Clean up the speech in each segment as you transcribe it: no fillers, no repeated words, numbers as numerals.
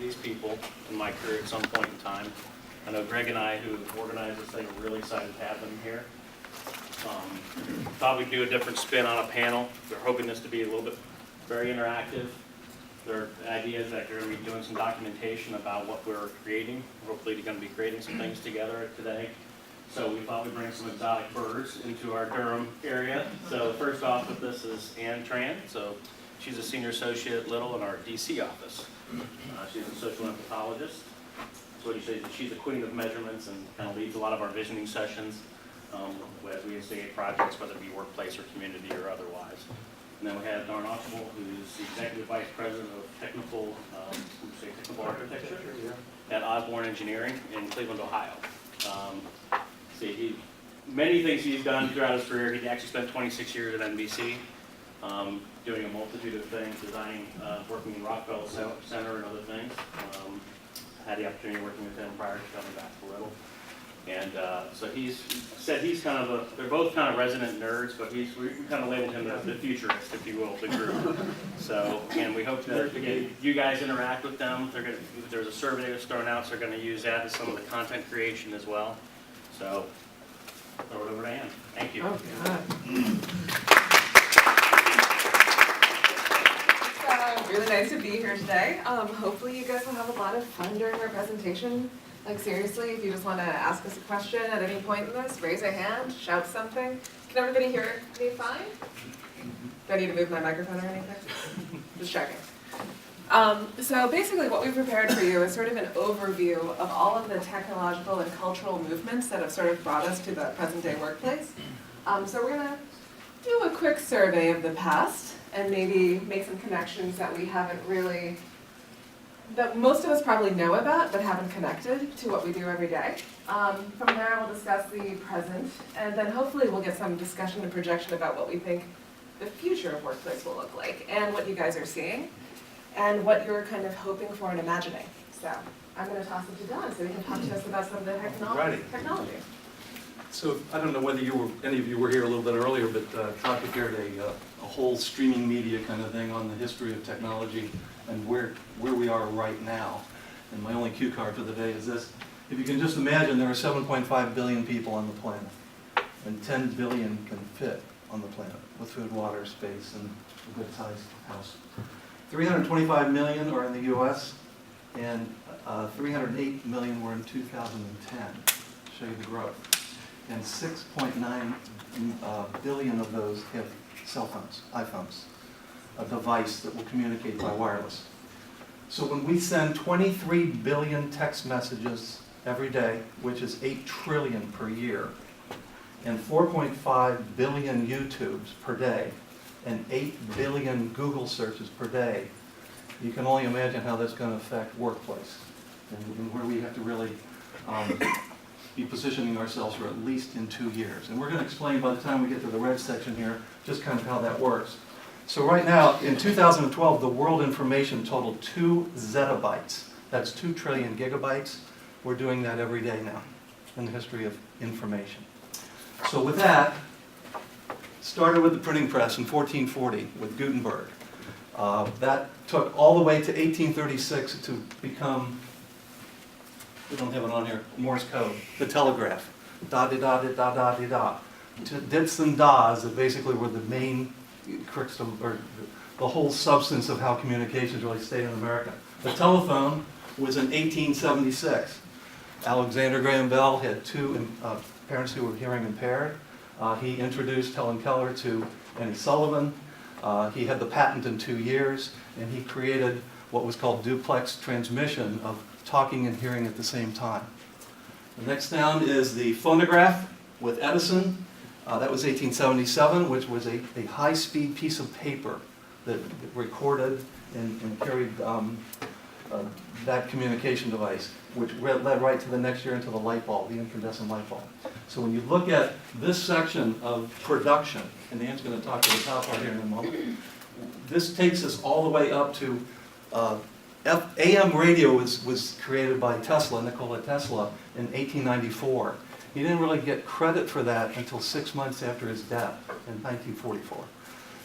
these people in my career at some point in time. I know Greg and I, who organized this thing, are really excited to have them here. Thought we'd do a different spin on a panel. We're hoping this to be a little bit very interactive. There are ideas that they're going to be doing some documentation about what we're creating. Hopefully they're going to be creating some things together today. So we thought we'd bring some exotic birds into our Durham area. So first off with this is Tran. So she's a senior associate at Little in our DC office. She's a social anthropologist. So what you say is that she's the queen of measurements and kind of leads a lot of our visioning sessions as we instigate projects, whether it be workplace or community or otherwise. And then we have Archibald, who's the Executive Vice President of Technical Architecture at Osborn Engineering in Cleveland, Ohio. Many things he's done throughout his career. He actually spent 26 years at NBC, doing a multitude of things, designing, working in Rockefeller Center and other things. Had the opportunity of working with him prior to coming back to Little. And so he's kind of they're both kind of resident nerds, but we kind of labeled him the futurist, if you will, of the group. So, and we hope that you guys interact with them. There's a survey that's thrown out, so they're going to use that as some of the content creation as well. So, throw it over to Ann. Thank you. Oh, God. Really nice to be here today. Hopefully you guys will have a lot of fun during our presentation. Like seriously, if you just want to ask us a question at any point in this, raise a hand, shout something. Can everybody hear me fine? Do I need to move my microphone or anything? Just checking. So basically what we've prepared for you is sort of an overview of all of the technological and cultural movements that have sort of brought us to the present day workplace. So we're going to do a quick survey of the past and maybe make some connections that we haven't really, that most of us probably know about but haven't connected to what we do every day. From there we'll discuss the present, and then hopefully we'll get some discussion and projection about what we think the future of workplace will look like and what you guys are seeing and what you're kind of hoping for and imagining. So I'm going to toss it to Don so he can talk to us about some of the technology. So I don't know whether any of you were here a little bit earlier, but Todd prepared a whole streaming media kind of thing on the history of technology and where we are right now. And my only cue card for the day is this. If you can just imagine, there are 7.5 billion people on the planet, and 10 billion can fit on the planet with food, water, space, and a good-sized house. 325 million are in the U.S., and 308 million were in 2010. Show you the growth. And 6.9 billion of those have cell phones, iPhones, a device that will communicate by wireless. So when we send 23 billion text messages every day, which is 8 trillion per year, and 4.5 billion YouTubes per day, and 8 billion Google searches per day, you can only imagine how that's going to affect workplace and where we have to really be positioning ourselves for at least in 2 years. And we're going to explain by the time we get to the red section here just kind of how that works. So right now, in 2012, the world information totaled 2 zettabytes. That's 2 trillion gigabytes. We're doing that every day now in the history of information. So with that, started with the printing press in 1440 with Gutenberg. That took all the way to 1836 to become, we don't have it on here, Morse code, the telegraph. Da-di-da-di-da-da-di-da. Dits and das that basically were the main criticism, or the whole substance of how communications really stayed in America. The telephone was in 1876. Alexander Graham Bell had 2 parents who were hearing impaired. He introduced Helen Keller to Annie Sullivan. He had the patent in 2 years, and he created what was called duplex transmission of talking and hearing at the same time. The next down is the phonograph with Edison. That was 1877, which was a high-speed piece of paper that recorded and carried that communication device, which led right to the next year into the light bulb, the incandescent light bulb. So when you look at this section of production, and Ann's going to talk to the top right here in a moment, this takes us all the way up to AM radio was created by Tesla, Nikola Tesla, in 1894. He didn't really get credit for that until 6 months after his death in 1944.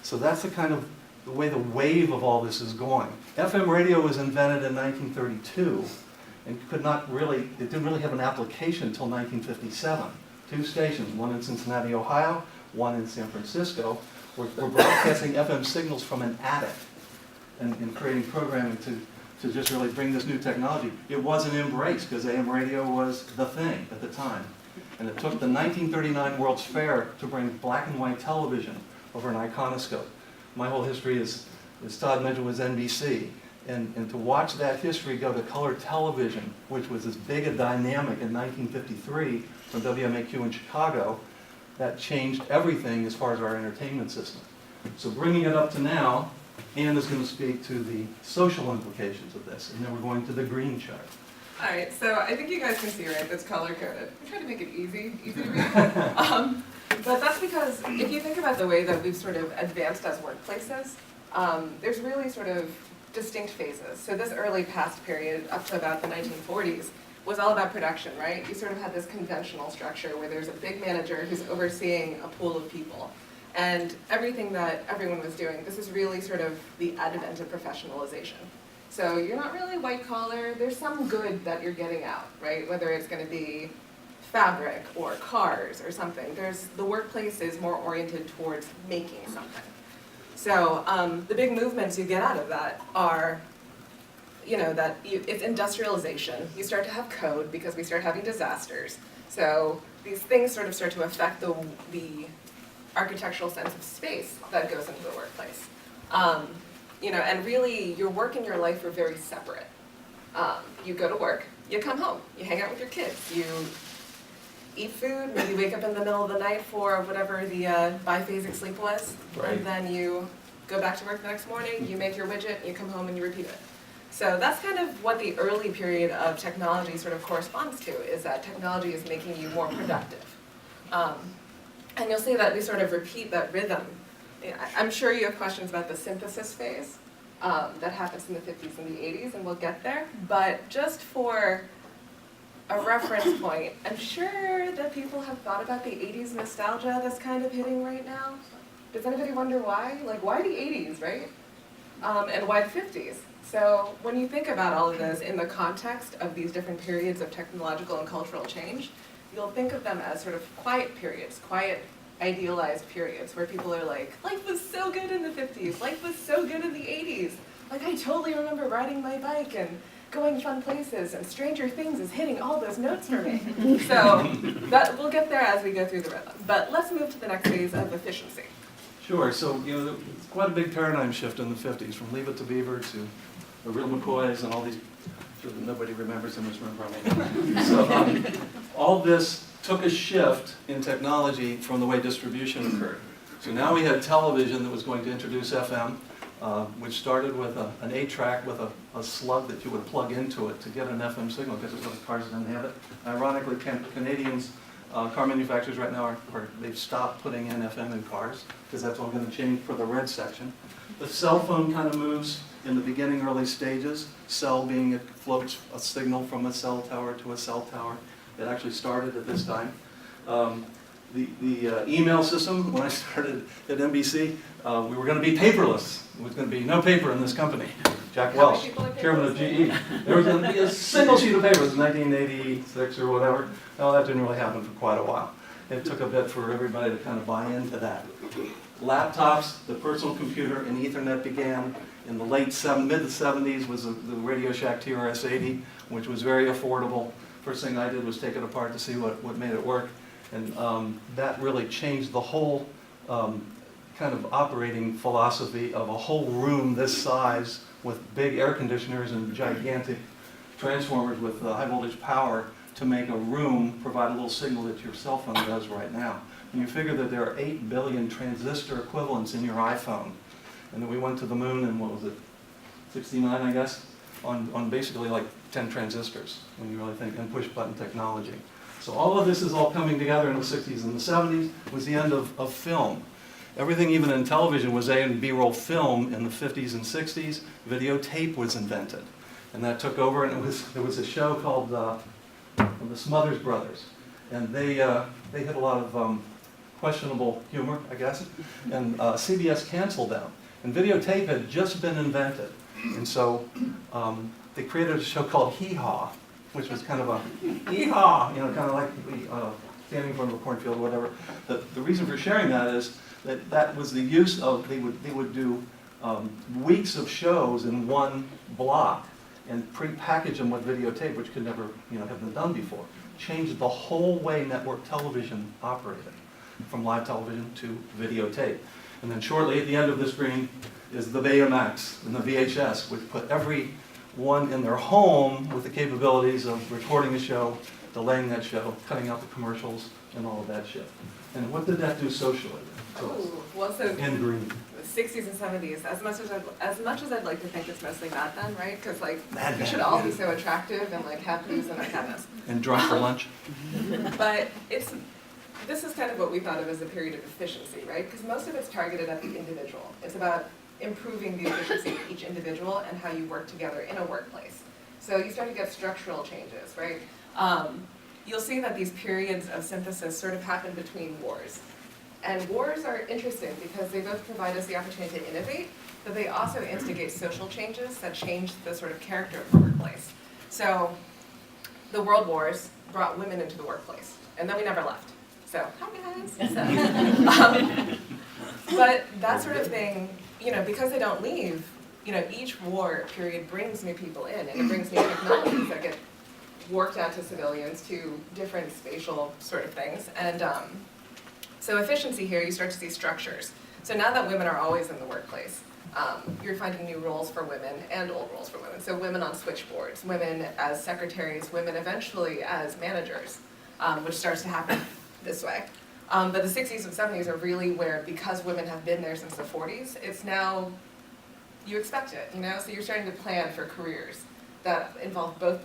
So that's the kind of the way the wave of all this is going. FM radio was invented in 1932 and it didn't really have an application until 1957. 2 stations, one in Cincinnati, Ohio, one in San Francisco, were broadcasting FM signals from an attic and creating programming to just really bring this new technology. It wasn't embraced because AM radio was the thing at the time. And it took the 1939 World's Fair to bring black and white television over an iconoscope. My whole history is Todd mentioned, was NBC. And to watch that history go to color television, which was as big a dynamic in 1953 from WMAQ in Chicago, that changed everything as far as our entertainment system. So bringing it up to now, Ann is going to speak to the social implications of this, and then we're going to the green chart. All right, so I think you guys can see, right, that's color-coded. I'm trying to make it easy to read. But that's because if you think about the way that we've sort of advanced as workplaces, there's really sort of distinct phases. So this early past period, up to about the 1940s, was all about production, right? You sort of had this conventional structure where there's a big manager who's overseeing a pool of people. And everything that everyone was doing, this is really sort of the advent of professionalization. So you're not really white collar, there's some good that you're getting out, right? Whether it's going to be fabric or cars or something. The workplace is more oriented towards making something. So the big movements you get out of that are, it's industrialization. You start to have code because we start having disasters. So these things sort of start to affect the architectural sense of space that goes into the workplace. And really your work and your life are very separate. You go to work, you come home, you hang out with your kids, you eat food, maybe wake up in the middle of the night for whatever the biphasic sleep was, Right. And then you go back to work the next morning, you make your widget, you come home and you repeat it. So that's kind of what the early period of technology sort of corresponds to, is that technology is making you more productive. And you'll see that we sort of repeat that rhythm. I'm sure you have questions about the synthesis phase that happens in the 50s and the 80s, and we'll get there. But just for a reference point, I'm sure that people have thought about the 80s nostalgia that's kind of hitting right now. Does anybody wonder why? Like, why the 80s, right? And why the 50s? So when you think about all of this in the context of these different periods of technological and cultural change, you'll think of them as sort of quiet periods, quiet, idealized periods where people are like, life was so good in the 50s, life was so good in the 80s. Like, I totally remember riding my bike and going fun places, and Stranger Things is hitting all those notes for me. So we'll get there as we go through the rhythm. But let's move to the next phase of efficiency. Sure, so it's quite a big paradigm shift in the 50s, from Leave It to Beaver to the Real McCoys and all these, sure that nobody remembers in this room probably. So all this took a shift in technology from the way distribution occurred. So now we had television that was going to introduce FM, which started with an 8-track with a slug that you would plug into it to get an FM signal, because it wasn't cars that didn't have it. Ironically, Canadians, car manufacturers right now, they've stopped putting in FM in cars, because that's all going to change for the red section. The cell phone kind of moves in the beginning, early stages. Cell being it floats a signal from a cell tower to a cell tower. It actually started at this time. The email system, when I started at NBC, we were going to be paperless. There was going to be no paper in this company. Jack How many Welch, people are chairman of paperless? GE. There was going to be a single sheet of paper. It was 1986 or whatever. No, that didn't really happen for quite a while. It took a bit for everybody to kind of buy into that. Laptops, the personal computer, and Ethernet began in the mid-70s was the Radio Shack TRS-80, which was very affordable. First thing I did was take it apart to see what made it work. And that really changed the whole kind of operating philosophy of a whole room this size with big air conditioners and gigantic transformers with high voltage power to make a room provide a little signal that your cell phone does right now. And you figure that there are 8 billion transistor equivalents in your iPhone. And then we went to the moon in, what was it, 69, I guess, on basically like 10 transistors, when you really think, and push button technology. So all of this is all coming together in the 60s and the 70s. Was the end of film. Everything, even in television, was A and B-roll film in the 50s and 60s. Videotape was invented. And that took over, and there was a show called the Smothers Brothers. And they had a lot of questionable humor, I guess. And CBS canceled them. And videotape had just been invented. And so they created a show called Hee Haw, which was kind of a hee haw, kind of like standing in front of a cornfield or whatever. The reason for sharing that is that was the use of, they would do weeks of shows in one block and pre-package them with videotape, which could never have been done before. Changed the whole way network television operated, from live television to videotape. And then shortly at the end of the screen is the Betamax and the VHS, which put everyone in their home with the capabilities of recording a show, delaying that show, cutting out the commercials, and all of that shit. And what did that do socially to us? Ooh, well, so And green. the 60s and 70s, as much as I'd like to think it's mostly Mad Men, right? Because Mad we Men, should all yeah. be so attractive and have booze in our cabinets. And drunk for lunch? But this is kind of what we thought of as a period of efficiency, right? Because most of it's targeted at the individual. It's about improving the efficiency of each individual and how you work together in a workplace. So you start to get structural changes, right? You'll see that these periods of synthesis sort of happen between wars. And wars are interesting because they both provide us the opportunity to innovate, but they also instigate social changes that change the sort of character of the workplace. So the world wars brought women into the workplace, and then we never left. So, hi guys. But that sort of thing, because they don't leave, each war period brings new people in, and it brings new technologies that get worked out to civilians, to different spatial sort of things. And so efficiency here, you start to see structures. So now that women are always in the workplace, you're finding new roles for women and old roles for women. So women on switchboards, women as secretaries, women eventually as managers, which starts to happen this way. But the 60s and 70s are really where, because women have been there since the 40s, it's now, you expect it, So you're starting to plan for careers that involve both.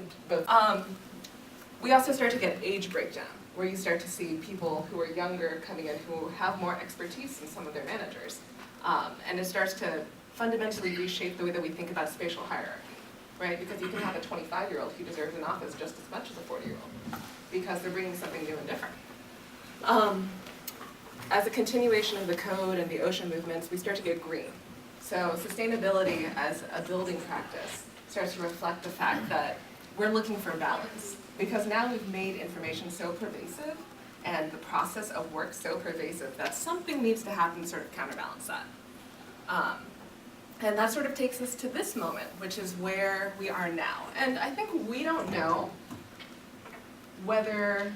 We also start to get age breakdown, where you start to see people who are younger coming in who have more expertise than some of their managers. And it starts to fundamentally reshape the way that we think about spatial hierarchy, right? Because you can have a 25-year-old who deserves an office just as much as a 40-year-old, because they're bringing something new and different. As a continuation of the code and the ocean movements, we start to get green. So sustainability as a building practice starts to reflect the fact that we're looking for balance, because now we've made information so pervasive and the process of work so pervasive that something needs to happen to sort of counterbalance that. And that sort of takes us to this moment, which is where we are now. And I think we don't know whether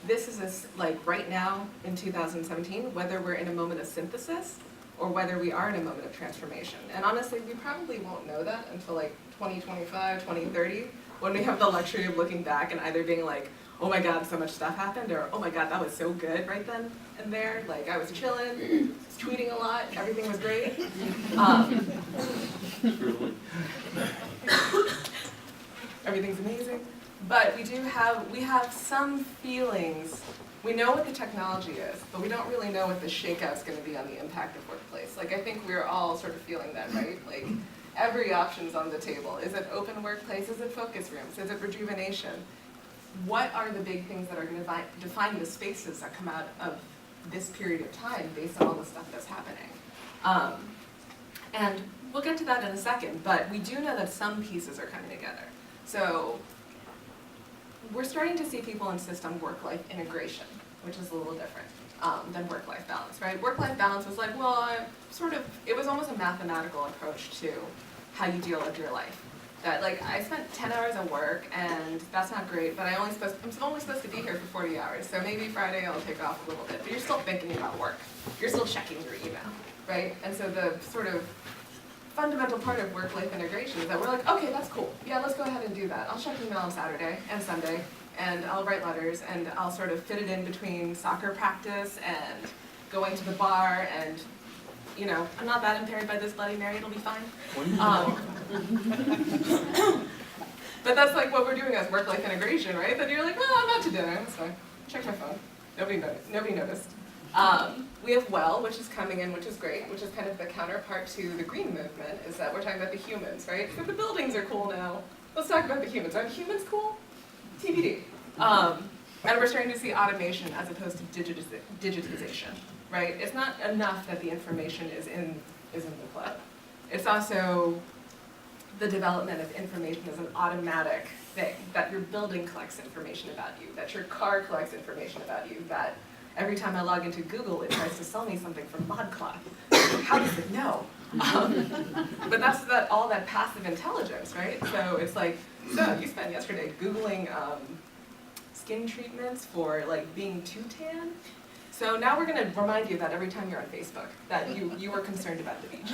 this is right now in 2017, whether we're in a moment of synthesis or whether we are in a moment of transformation. And honestly, we probably won't know that until 2025, 2030, when we have the luxury of looking back and either being like, oh my God, so much stuff happened, or oh my God, that was so good right then and there. I was chilling, tweeting a lot, everything was great. Everything's amazing. But we have some feelings. We know what the technology is, but we don't really know what the shakeout's going to be on the impact of workplace. I think we're all sort of feeling that, right? Every option's on the table. Is it open workplace? Is it focus rooms? Is it rejuvenation? What are the big things that are going to define the spaces that come out of this period of time based on all the stuff that's happening? And we'll get to that in a second, but we do know that some pieces are coming together. So we're starting to see people insist on work-life integration, which is a little different than work-life balance, right? Work-life balance was it was almost a mathematical approach to how you deal with your life. That I spent 10 hours at work, and that's not great, but I'm only supposed to be here for 40 hours, so maybe Friday I'll take off a little bit, but you're still thinking about work. You're still checking your email, right? And so the sort of fundamental part of work-life integration is that we're okay, that's cool. Yeah, let's go ahead and do that. I'll check email on Saturday and Sunday, and I'll write letters, and I'll sort of fit it in between soccer practice and going to the bar, and I'm not that impaired by this Bloody Mary, it'll be fine. But that's what we're doing as work-life integration, right? Then you're I'm out to dinner, that's fine. Check my phone. Nobody noticed. We have well, which is coming in, which is great, which is kind of the counterpart to the green movement, is that we're talking about the humans, right? So the buildings are cool now. Let's talk about the humans. Are humans cool? TBD. And we're starting to see automation as opposed to digitization, right? It's not enough that the information is in the cloud. It's also the development of information as an automatic thing, that your building collects information about you, that your car collects information about you, that every time I log into Google, it tries to sell me something from ModCloth. How does it know? But that's all that passive intelligence, right? So it's like, so you spent yesterday Googling skin treatments for like being too tan. So now we're gonna remind you that every time you're on Facebook, that you were concerned about the beach.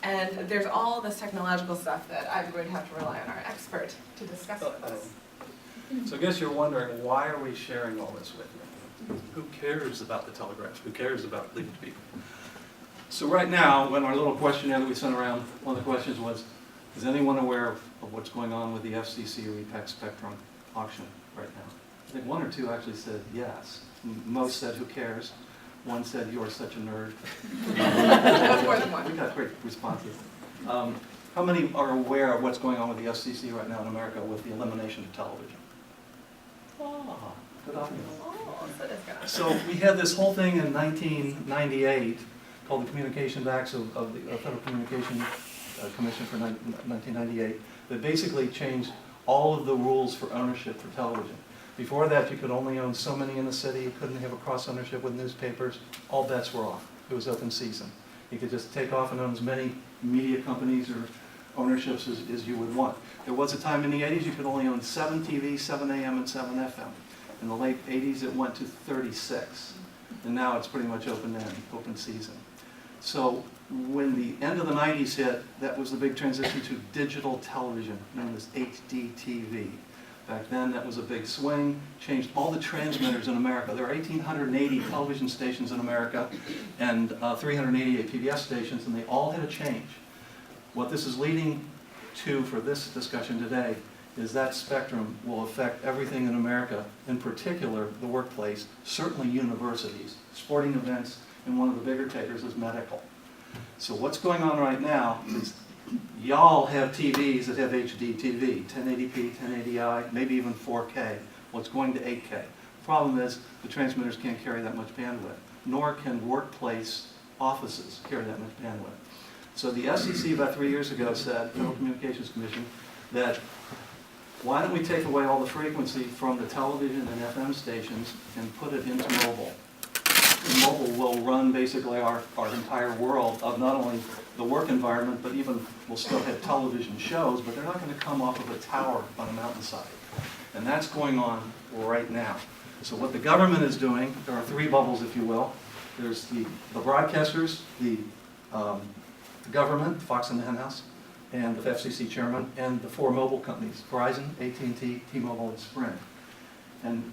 And there's all this technological stuff that I'm going to have to rely on our expert to discuss with us. So I guess you're wondering, why are we sharing all this with you? Who cares about the telegraphs? Who cares about legal people? So right now, when our little questionnaire that we sent around, one of the questions was, is anyone aware of what's going on with the FCC REPAC spectrum auction right now? I think one or two actually said yes. Most said, who cares? One said, you're such a nerd. That's more than one. We got great responses. How many are aware of what's going on with the FCC right now in America with the elimination of television? Oh, good audience. Oh, so that's good. So we had this whole thing in 1998 called the Communications Acts of the Federal Communications Commission for 1998 that basically changed all of the rules for ownership for television. Before that, you could only own so many in the city. You couldn't have a cross-ownership with newspapers. All bets were off. It was open season. You could just take off and own as many media companies or ownerships as you would want. There was a time in the 80s you could only own 7 TV, 7 AM, and 7 FM. In the late 80s, it went to 36. And now it's pretty much open season. So when the end of the 90s hit, that was the big transition to digital television, known as HD TV. Back then, that was a big swing, changed all the transmitters in America. There are 1,880 television stations in America and 388 PBS stations, and they all had a change. What this is leading to for this discussion today is that spectrum will affect everything in America, in particular the workplace, certainly universities, sporting events, and one of the bigger takers is medical. So what's going on right now is y'all have TVs that have HD TV, 1080p, 1080i, maybe even 4K. Well, it's going to 8K. The problem is the transmitters can't carry that much bandwidth, nor can workplace offices carry that much bandwidth. So the FCC about 3 years ago said, Federal Communications Commission, that why don't we take away all the frequency from the television and FM stations and put it into mobile? And mobile will run basically our entire world of not only the work environment, but even we'll still have television shows, but they're not going to come off of a tower on a mountainside. And that's going on right now. So what the government is doing, there are 3 bubbles, if you will. There's the broadcasters, the government, Fox and the Hen House, and the FCC chairman, and the 4 mobile companies, Verizon, AT&T, T-Mobile, and Sprint. And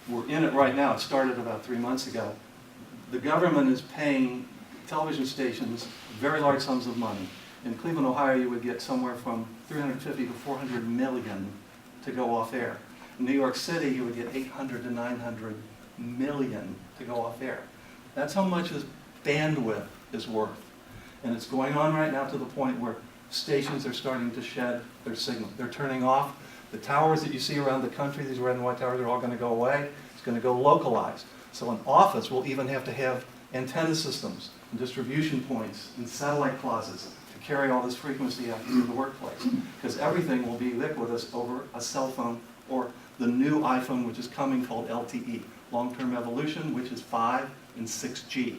we're in it right now. It started about 3 months ago. The government is paying television stations very large sums of money. In Cleveland, Ohio, you would get somewhere from 350 to 400 million to go off air. In New York City, you would get 800 to 900 million to go off air. That's how much this bandwidth is worth. And it's going on right now to the point where stations are starting to shed their signal. They're turning off. The towers that you see around the country, these red and white towers, are all going to go away. It's going to go localized. So an office will even have to have antenna systems and distribution points and satellite closets to carry all this frequency out to the workplace. Because everything will be ubiquitous over a cell phone or the new iPhone, which is coming, called LTE, long-term evolution, which is 5 and 6G.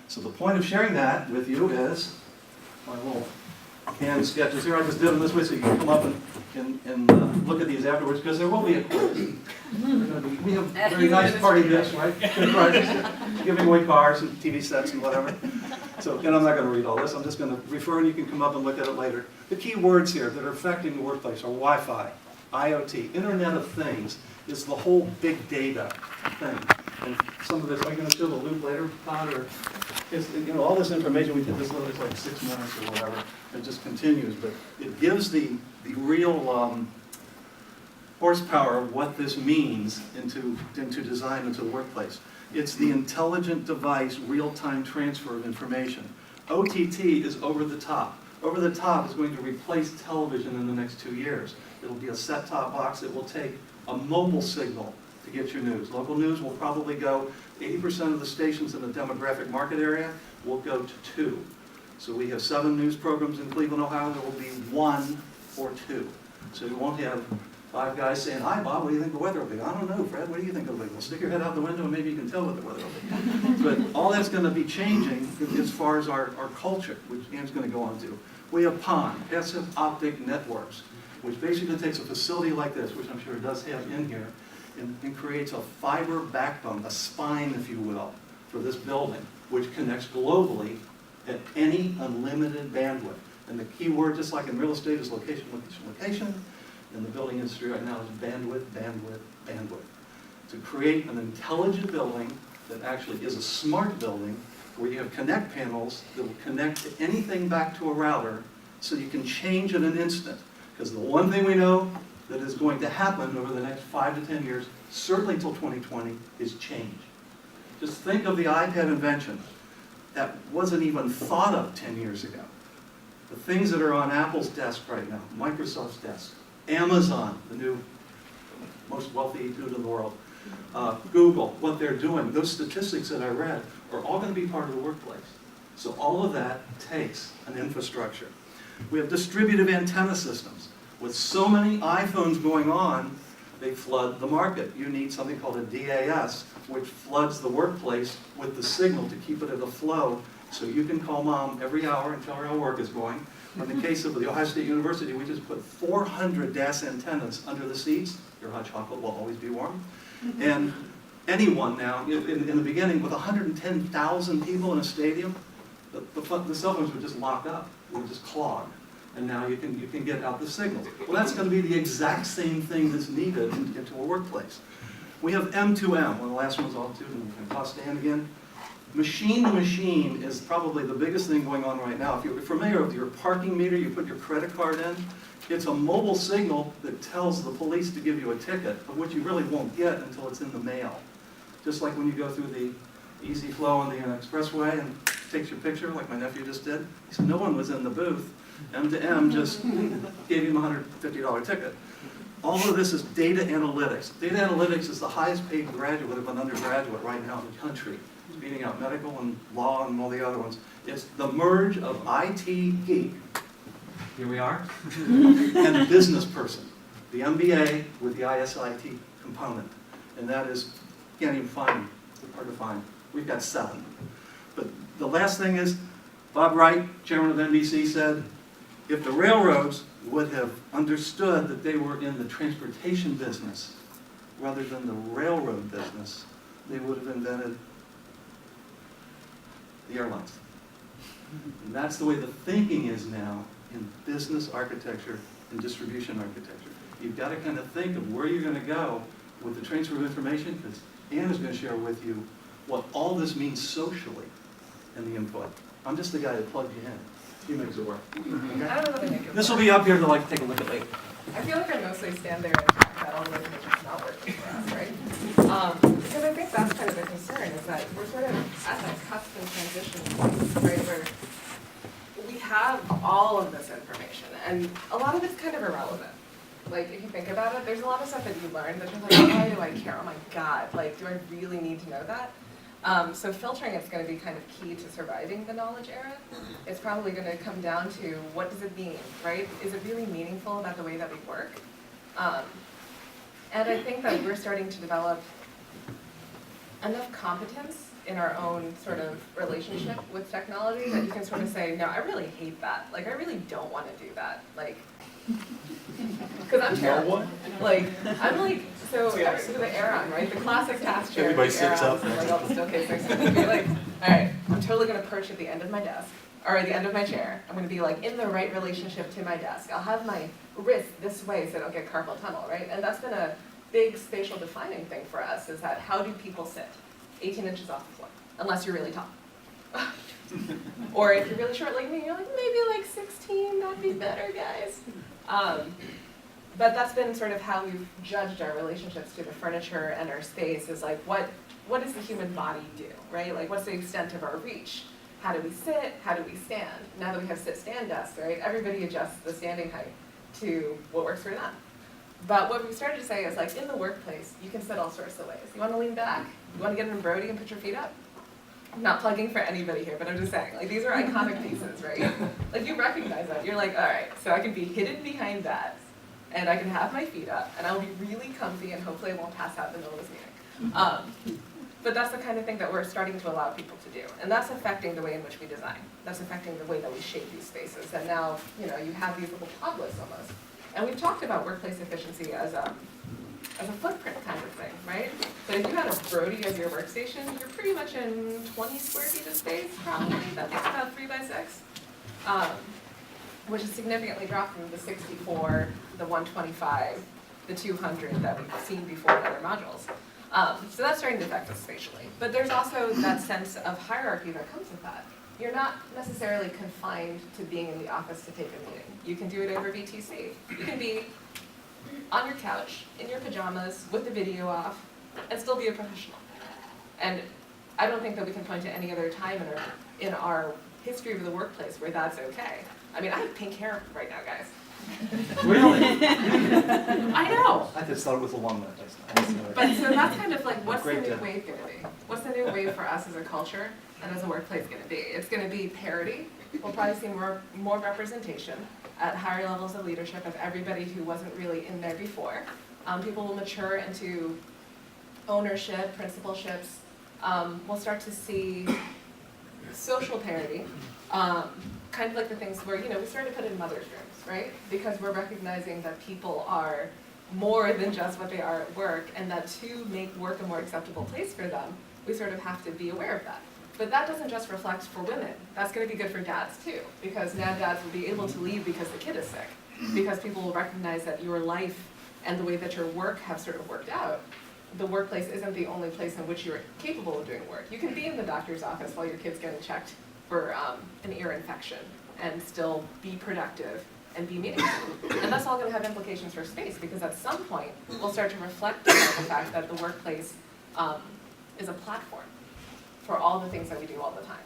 So the point of sharing that with you is my little hand sketches here. I just did them this way so you can come up and look at these afterwards, because there will be a quiz. We have very nice party gifts, right? Good prizes, giving away cars and TV sets and whatever. So, and I'm not going to read all this. I'm just going to refer, and you can come up and look at it later. The key words here that are affecting the workplace are Wi-Fi, IoT, Internet of Things is the whole big data thing. And some of this, are you going to show the loop later, Todd? Or is, you know, all this information, we did this little, it's like 6 minutes or whatever. It just continues, but it gives the real horsepower of what this means into design into the workplace. It's the intelligent device, real-time transfer of information. OTT is over the top. Over the top is going to replace television in the next 2 years. It'll be a set-top box that will take a mobile signal to get your news. Local news will probably go, 80% of the stations in the demographic market area will go to 2. So we have 7 news programs in Cleveland, Ohio. There will be 1 or 2. So you won't have 5 guys saying, "Hi, Bob, what do you think the weather will be?" "I don't know, Fred, what do you think it'll be?" "Well, stick your head out the window and maybe you can tell what the weather will be." But all that's going to be changing as far as our culture, which Ann's going to go on to. We have PON, passive optic networks, which basically takes a facility like this, which I'm sure it does have in here, and creates a fiber backbone, a spine, if you will, for this building, which connects globally at any unlimited bandwidth. And the key word, just like in real estate, is location, location, location. In the building industry right now is bandwidth, bandwidth, bandwidth. To create an intelligent building that actually is a smart building where you have connect panels that will connect to anything back to a router so you can change in an instant. Because the one thing we know that is going to happen over the next 5 to 10 years, certainly until 2020, is change. Just think of the iPad invention. That wasn't even thought of 10 years ago. The things that are on Apple's desk right now, Microsoft's desk, Amazon, the new most wealthy dude in the world, Google, what they're doing, those statistics that I read are all going to be part of the workplace. So all of that takes an infrastructure. We have distributed antenna systems. With so many iPhones going on, they flood the market. You need something called a DAS, which floods the workplace with the signal to keep it at a flow so you can call mom every hour and tell her how work is going. In the case of the Ohio State University, we just put 400 DAS antennas under the seats. Your hot chocolate will always be warm. And anyone now, in the beginning, with 110,000 people in a stadium, the cell phones would just lock up. They would just clog. And now you can get out the signals. Well, that's going to be the exact same thing that's needed into a workplace. We have M2M. Well, the last one was all 2, and we can toss Dan again. Machine to machine is probably the biggest thing going on right now. If you're familiar with your parking meter, you put your credit card in. It's a mobile signal that tells the police to give you a ticket, of which you really won't get until it's in the mail. Just like when you go through the Easy Flow on the expressway and takes your picture, like my nephew just did. He said no one was in the booth. M2M just gave him a $150 ticket. All of this is data analytics. Data analytics is the highest paid graduate of an undergraduate right now in the country. It's beating out medical and law and all the other ones. It's the merge of IT geek, here we are, and a business person. The MBA with the ISIT component. And that is, can't even find, it's hard to find. We've got 7. But the last thing is, Bob Wright, chairman of NBC, said, if the railroads would have understood that they were in the transportation business rather than the railroad business, they would have invented the airlines. And that's the way the thinking is now in business architecture and distribution architecture. You've got to kind of think of where you're going to go with the transfer of information, because Ann is going to share with you what all this means socially and the input. I'm just the guy that plugs you in. He makes it work. I don't know how to make it This will work. be up here to take a look at later. I feel like I mostly stand there and talk about all the ways in which it's not working for us, right? Because I think that's kind of the concern, is that we're sort of at that cusp and transition point, right, where we have all of this information, and a lot of it's kind of irrelevant. Like, if you think about it, there's a lot of stuff that you learn that you're like, why do I care? Oh my God, like, do I really need to know that? So filtering is going to be kind of key to surviving the knowledge era. It's probably going to come down to what does it mean, right? Is it really meaningful about the way that we work? And I think that we're starting to develop enough competence in our own sort of relationship with technology that you can sort of say, no, I really hate that. Like, I really don't want to do that. Like, because I'm terrible. Like, I'm like, so the Aeron, right? The classic task chair. Everybody sits up. Like all the still cases. So be like, all right, I'm totally going to perch at the end of my desk, or at the end of my chair. I'm going to be like in the right relationship to my desk. I'll have my wrist this way so I don't get carpal tunnel, right? And that's been a big spatial defining thing for us, is that how do people sit 18 inches off the floor, unless you're really tall. Or if you're really short like me, you're like, maybe like 16, that'd be better, guys. But that's been sort of how we've judged our relationships to the furniture and our space, is like, what does the human body do, right? Like, what's the extent of our reach? How do we sit? How do we stand? Now that we have sit-stand desks, right, everybody adjusts the standing height to what works for them. But what we started to say is like in the workplace, you can sit all sorts of ways. You want to lean back? You want to get in Brody and put your feet up? I'm not plugging for anybody here, but I'm just saying, like these are iconic pieces, right? Like you recognize that. You're like, all right, so I can be hidden behind that, and I can have my feet up, and I'll be really comfy, and hopefully I won't pass out in the middle of this meeting. But that's the kind of thing that we're starting to allow people to do, and that's affecting the way in which we design. That's affecting the way that we shape these spaces. And now, you know, you have these little podlets almost. And we've talked about workplace efficiency as a footprint kind of thing, right? But if you had a Brody as your workstation, you're pretty much in 20 square feet of space, probably. That's about 3 by 6, which is significantly dropped from the 64, the 125, the 200 that we've seen before in other modules. So that's starting to affect us spatially. But there's also that sense of hierarchy that comes with that. You're not necessarily confined to being in the office to take a meeting. You can do it over VTC. You can be on your couch, in your pajamas, with the video off, and still be a professional. And I don't think that we can point to any other time in our history of the workplace where that's okay. I mean, I have pink hair right now, guys. Really? I know. I just thought it was a long night. But so that's kind of like, what's the Great new day. wave gonna be? What's the new wave for us as a culture and as a workplace gonna be? It's gonna be parity. We'll probably see more representation at higher levels of leadership of everybody who wasn't really in there before. People will mature into ownership, principalships. We'll start to see social parity, kind of like the things where, you know, we started to put in mothers' rooms, right? Because we're recognizing that people are more than just what they are at work, and that to make work a more acceptable place for them, we sort of have to be aware of that. But that doesn't just reflect for women. That's going to be good for dads too, because now dads will be able to leave because the kid is sick, because people will recognize that your life and the way that your work have sort of worked out, the workplace isn't the only place in which you're capable of doing work. You can be in the doctor's office while your kid's getting checked for an ear infection and still be productive and be meaningful. And that's all going to have implications for space, because at some point we'll start to reflect on the fact that the workplace is a platform for all the things that we do all the time.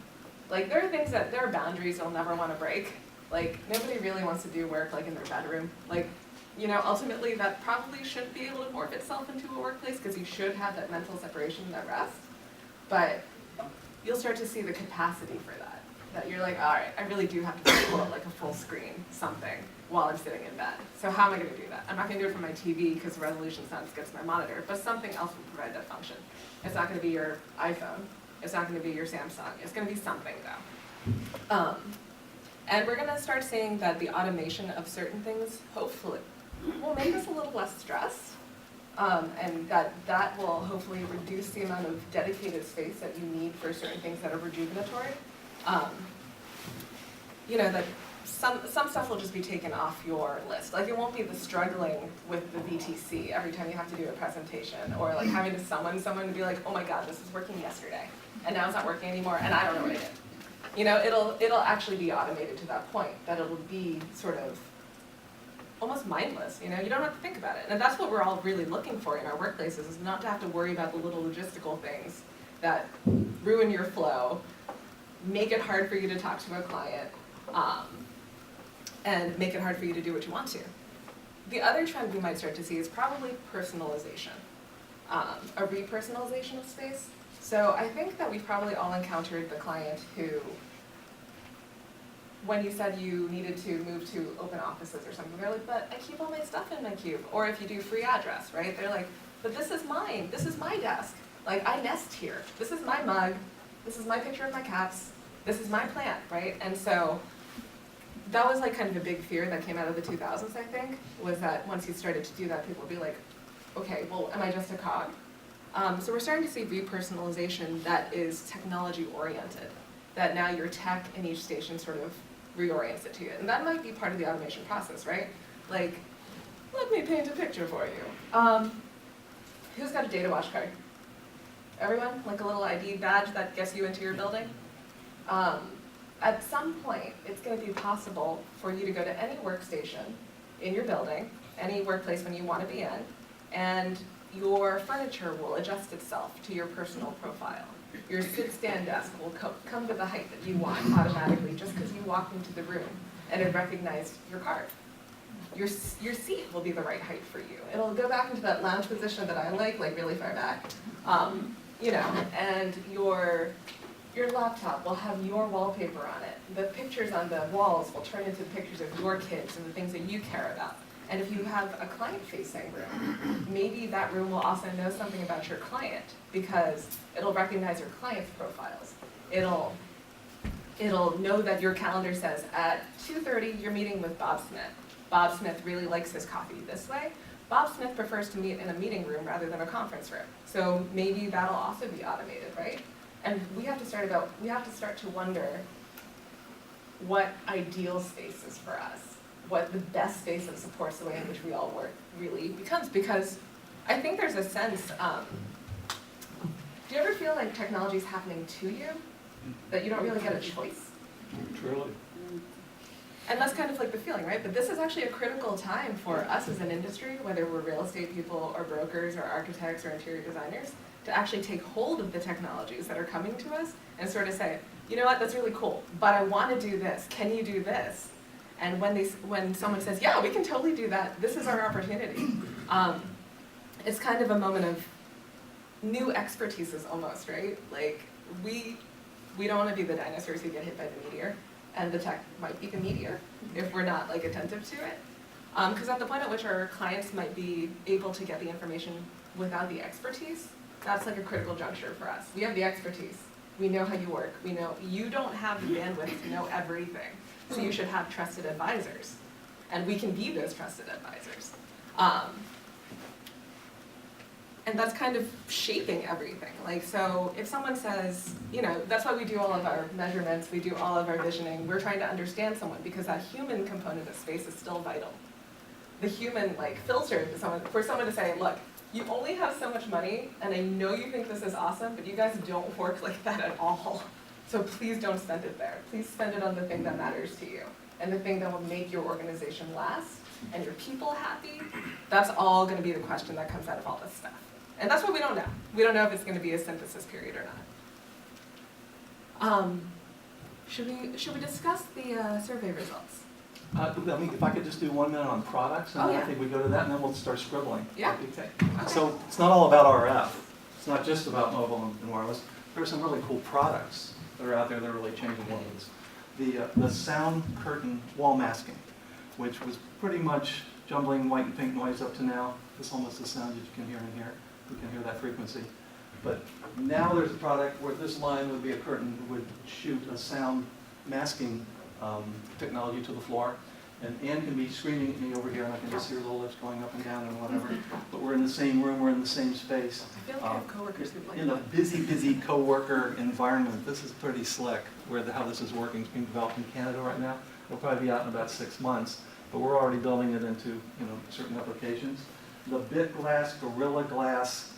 Like there are boundaries you'll never want to break. Like nobody really wants to do work like in their bedroom. Like, you know, ultimately that probably shouldn't be able to morph itself into a workplace, because you should have that mental separation and that rest. But you'll start to see the capacity for that. That you're like, all right, I really do have to pull up like a full screen something while I'm sitting in bed. So how am I going to do that? I'm not going to do it from my TV because the resolution's not as good as my monitor, but something else will provide that function. It's not going to be your iPhone. It's not going to be your Samsung. It's going to be something though. And we're going to start seeing that the automation of certain things, hopefully, will make us a little less stressed. And that will hopefully reduce the amount of dedicated space that you need for certain things that are rejuvenatory. You know, that some stuff will just be taken off your list. Like it won't be the struggling with the VTC every time you have to do a presentation, or like having to summon someone to be like, oh my God, this was working yesterday, and now it's not working anymore, and I don't know what I did. You know, it'll actually be automated to that point, that it'll be sort of almost mindless, you know, you don't have to think about it. And that's what we're all really looking for in our workplaces, is not to have to worry about the little logistical things that ruin your flow, make it hard for you to talk to a client, and make it hard for you to do what you want to. The other trend we might start to see is probably personalization, a repersonalization of space. So I think that we've probably all encountered the client who, when you said you needed to move to open offices or something, they're like, but I keep all my stuff in my cube. Or if you do free address, right? They're like, but this is mine. This is my desk. Like, I nest here. This is my mug. This is my picture of my cats. This is my plant, right? And so that was like kind of a big fear that came out of the 2000s, I think, was that once you started to do that, people would be like, okay, well, am I just a cog? So we're starting to see repersonalization that is technology oriented, that now your tech in each station sort of reorients it to you. And that might be part of the automation process, right? Like, let me paint a picture for you. Who's got a data watch card? Everyone? Like a little ID badge that gets you into your building? At some point, it's going to be possible for you to go to any workstation in your building, any workplace when you want to be in, and your furniture will adjust itself to your personal profile. Your sit-stand desk will come to the height that you want automatically just because you walked into the room and it recognized your card. your seat will be the right height for you. It'll go back into that lounge position that I like really far back. You know, and your laptop will have your wallpaper on it. The pictures on the walls will turn into pictures of your kids and the things that you care about. And if you have a client-facing room, maybe that room will also know something about your client because it'll recognize your client's profiles. It'll know that your calendar says at 2:30 you're meeting with Bob Smith. Bob Smith really likes his coffee this way. Bob Smith prefers to meet in a meeting room rather than a conference room. So maybe that'll also be automated, right? And we have to start to wonder what ideal space is for us, what the best space that supports the way in which we all work really becomes. Because I think there's a sense, do you ever feel like technology is happening to you, that you don't really get a choice? Truly. And that's kind of like the feeling, right? But this is actually a critical time for us as an industry, whether we're real estate people or brokers or architects or interior designers, to actually take hold of the technologies that are coming to us and sort of say, you know what, that's really cool, but I want to do this. Can you do this? And when someone says, yeah, we can totally do that, this is our opportunity. It's kind of a moment of new expertises almost, right? Like, we don't want to be the dinosaurs who get hit by the meteor. And the tech might be the meteor if we're not like attentive to it. Because at the point at which our clients might be able to get the information without the expertise, that's like a critical juncture for us. We have the expertise. We know how you work. We know you don't have the bandwidth to know everything. So you should have trusted advisors. And we can be those trusted advisors. And that's kind of shaping everything. Like, so if someone says, you know, that's why we do all of our measurements, we do all of our visioning, we're trying to understand someone because that human component of space is still vital. The human, like, filter for someone to say, look, you only have so much money, and I know you think this is awesome, but you guys don't work like that at all. So please don't spend it there. Please spend it on the thing that matters to you, and the thing that will make your organization last, and your people happy. That's all gonna be the question that comes out of all this stuff. And that's what we don't know. We don't know if it's going to be a synthesis period or not. Should we discuss the survey results? I mean, if I could just do 1 minute on products, and Oh, then yeah. I think we go to that, and then we'll start scribbling. Yeah. Okay. Okay. So it's not all about RF. It's not just about mobile and wireless. There are some really cool products that are out there that are really changing worlds. The sound curtain wall masking, which was pretty much jumbling white and pink noise up to now. It's almost the sound that you can hear in here. We can hear that frequency. But now there's a product where this line would be a curtain that would shoot a sound masking technology to the floor. And Ann can be screaming at me over here, and I can just hear little lips going up and down and whatever. But we're in the same room, we're in the same space. I feel like I have coworkers who like In a that. busy coworker environment, this is pretty slick, how this is working. It's being developed in Canada right now. It'll probably be out in about 6 months, but we're already building it into certain applications. The Bit Glass, Gorilla Glass,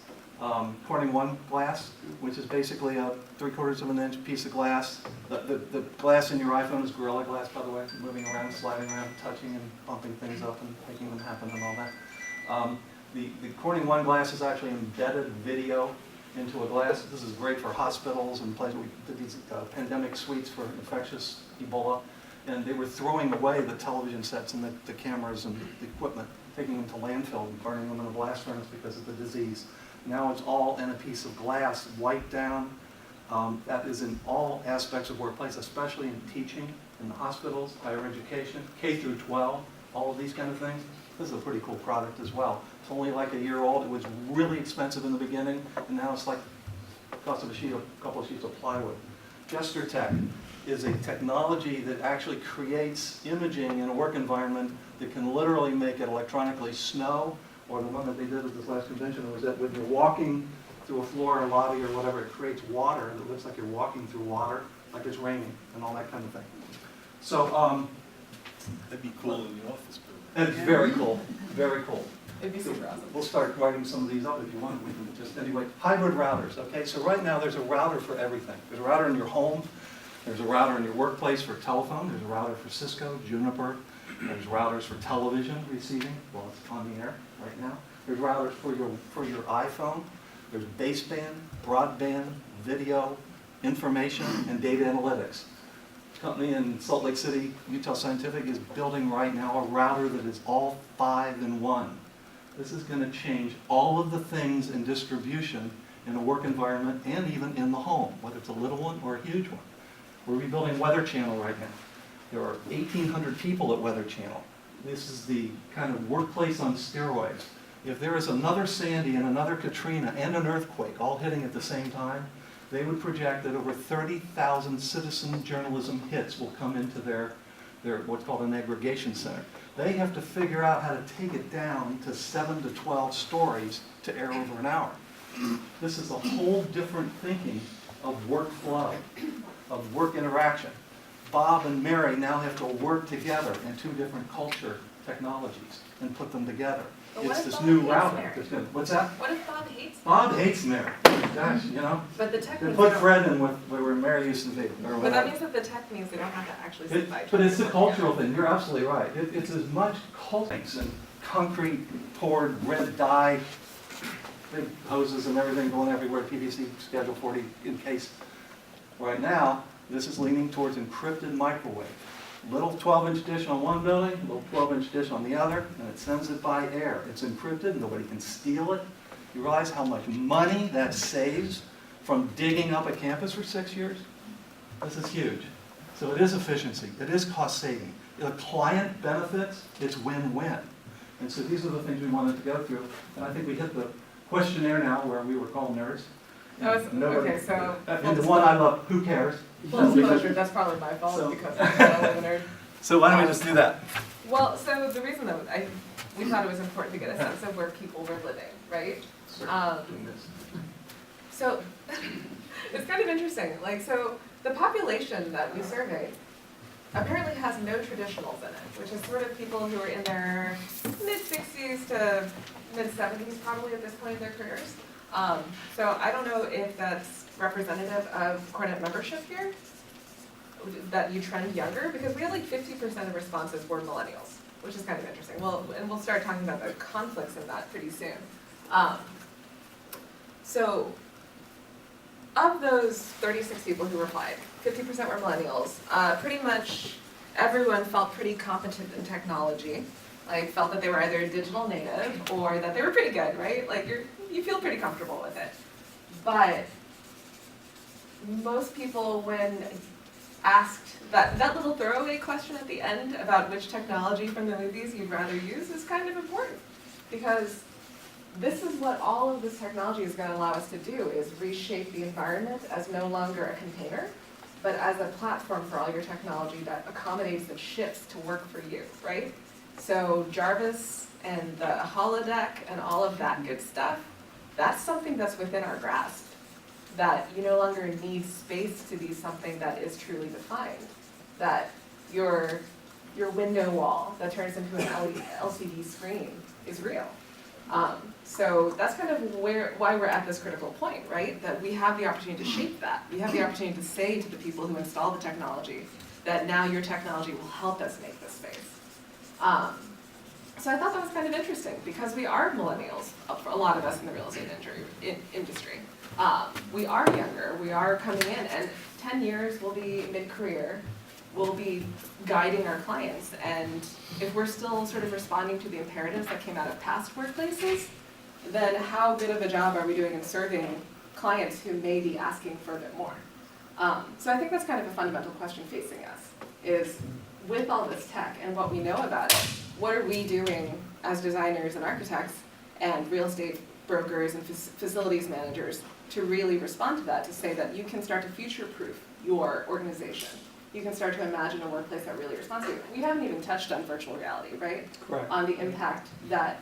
Corning One glass, which is basically a 3/4 of an inch piece of glass. The glass in your iPhone is Gorilla Glass, by the way, moving around, sliding around, touching and bumping things up and making them happen and all that. The Corning One glass is actually embedded video into a glass. This is great for hospitals and places. We did these pandemic suites for infectious Ebola, and they were throwing away the television sets and the cameras and the equipment, taking them to landfill and burning them in a blast furnace because of the disease. Now it's all in a piece of glass, wiped down. That is in all aspects of workplace, especially in teaching, in the hospitals, higher education, K through 12, all of these kind of things. This is a pretty cool product as well. It's only like a year old. It was really expensive in the beginning, and now it's like the cost of a couple of sheets of plywood. GestureTech is a technology that actually creates imaging in a work environment that can literally make it electronically snow, or the one that they did at this last convention was that when you're walking through a floor or lobby or whatever, it creates water, and it looks like you're walking through water, like it's raining, and all that kind of thing. So, That'd be cool in the office building. it's very cool, very cool. It'd be super awesome. We'll start writing some of these up if you want. We can just, anyway, hybrid routers, okay? So right now, there's a router for everything. There's a router in your home, there's a router in your workplace for telephone, there's a router for Cisco, Juniper, there's routers for television receiving, well, it's on the air right now. There's routers for your iPhone, there's baseband, broadband, video, information, and data analytics. company in Salt Lake City, Utah Scientific, is building right now a router that is all 5-in-1. This is going to change all of the things in distribution in a work environment and even in the home, whether it's a little one or a huge one. We're rebuilding Weather Channel right now. There are 1,800 people at Weather Channel. This is the kind of workplace on steroids. If there is another Sandy and another Katrina and an earthquake all hitting at the same time, they would project that over 30,000 citizen journalism hits will come into their what's called an aggregation center. They have to figure out how to take it down to 7 to 12 stories to air over an hour. This is a whole different thinking of workflow, of work interaction. Bob and Mary now have to work together in 2 different culture technologies and put them together. But what It's if this Bob new hates routing. Mary? What's that? What if Bob hates? Bob hates Mary. Gosh, you know. But the tech They means put they don't- Fred in where Mary used to be, or But that whatever. means that the tech means they don't have to actually sit by each But other. it's a cultural thing. You're absolutely right. It's as much culture and concrete poured red dye, big hoses and everything going everywhere, PVC Schedule 40 in case. Right now, this is leaning towards encrypted microwave. Little 12-inch dish on one building, little 12-inch dish on the other, and it sends it by air. It's encrypted, nobody can steal it. You realize how much money that saves from digging up a campus for 6 years? This is huge. So it is efficiency, it is cost saving. The client benefits, it's win-win. And so these are the things we wanted to go through. And I think we hit the questionnaire now where we were called nerds. Oh, it's- okay, so And the one I love, who cares? full disclosure, that's probably my fault So- because I'm a nerd. So why don't we just do that? Well, so the reason though, we thought it was important to get a sense of where people were living, right? So it's kind of interesting. Like, so the population that we surveyed apparently has no traditionals in it, which is sort of people who are in their mid-60s to mid-70s probably at this point in their careers. So I don't know if that's representative of CoreNet membership here, that you trend younger, because we had like 50% of responses were millennials, which is kind of interesting. Well, and we'll start talking about the conflicts in that pretty soon. So of those 36 people who replied, 50% were millennials. Pretty much everyone felt pretty competent in technology, like felt that they were either digital native or that they were pretty good, right? Like you feel pretty comfortable with it. But most people, when asked that little throwaway question at the end about which technology from the movies you'd rather use is kind of important, because this is what all of this technology is going to allow us to do, is reshape the environment as no longer a container, but as a platform for all your technology that accommodates and shifts to work for you, right? So Jarvis and the holodeck and all of that good stuff, that's something that's within our grasp, that you no longer need space to be something that is truly defined, that your window wall that turns into an LCD screen is real. So that's kind of why we're at this critical point, right? That we have the opportunity to shape that. We have the opportunity to say to the people who install the technology that now your technology will help us make this space. So I thought that was kind of interesting, because we are millennials, for a lot of us in the real estate industry. We are younger, we are coming in, and 10 years we'll be mid-career, we'll be guiding our clients, and if we're still sort of responding to the imperatives that came out of past workplaces, then how good of a job are we doing in serving clients who may be asking for a bit more? So I think that's kind of a fundamental question facing us, is with all this tech and what we know about it, what are we doing as designers and architects and real estate brokers and facilities managers to really respond to that, to say that you can start to future-proof your organization. You can start to imagine a workplace that really responds to you. We haven't even touched on virtual reality, right? Correct. On the impact that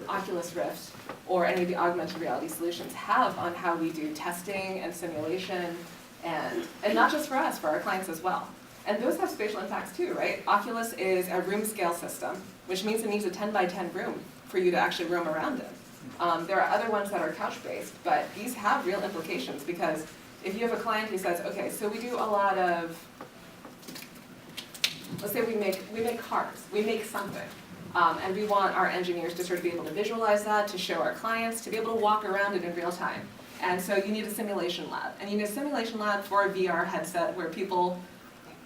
Oculus Rift or any of the augmented reality solutions have on how we do testing and simulation, and not just for us, for our clients as well. And those have spatial impacts too, right? Oculus is a room scale system, which means it needs a 10 by 10 room for you to actually roam around in. There are other ones that are couch-based, but these have real implications, because if you have a client who says, okay, so we do a lot of, let's say we make cars, we make something, and we want our engineers to sort of be able to visualize that, to show our clients, to be able to walk around it in real time. And so you need a simulation lab, and you need a simulation lab for a VR headset where people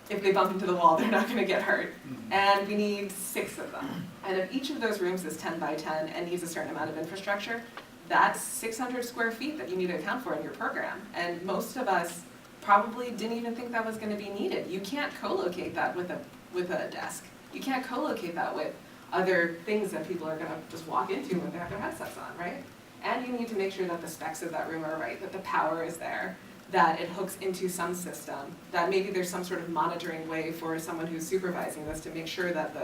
if they bump into the wall, they're not gonna get hurt. And we need 6 of them. And if each of those rooms is 10 by 10 and needs a certain amount of infrastructure, that's 600 square feet that you need to account for in your program. And most of us probably didn't even think that was gonna be needed. You can't co-locate that with a desk. You can't co-locate that with other things that people are gonna just walk into when they have their headsets on, right? And you need to make sure that the specs of that room are right, that the power is there, that it hooks into some system, that maybe there's some sort of monitoring way for someone who's supervising this to make sure that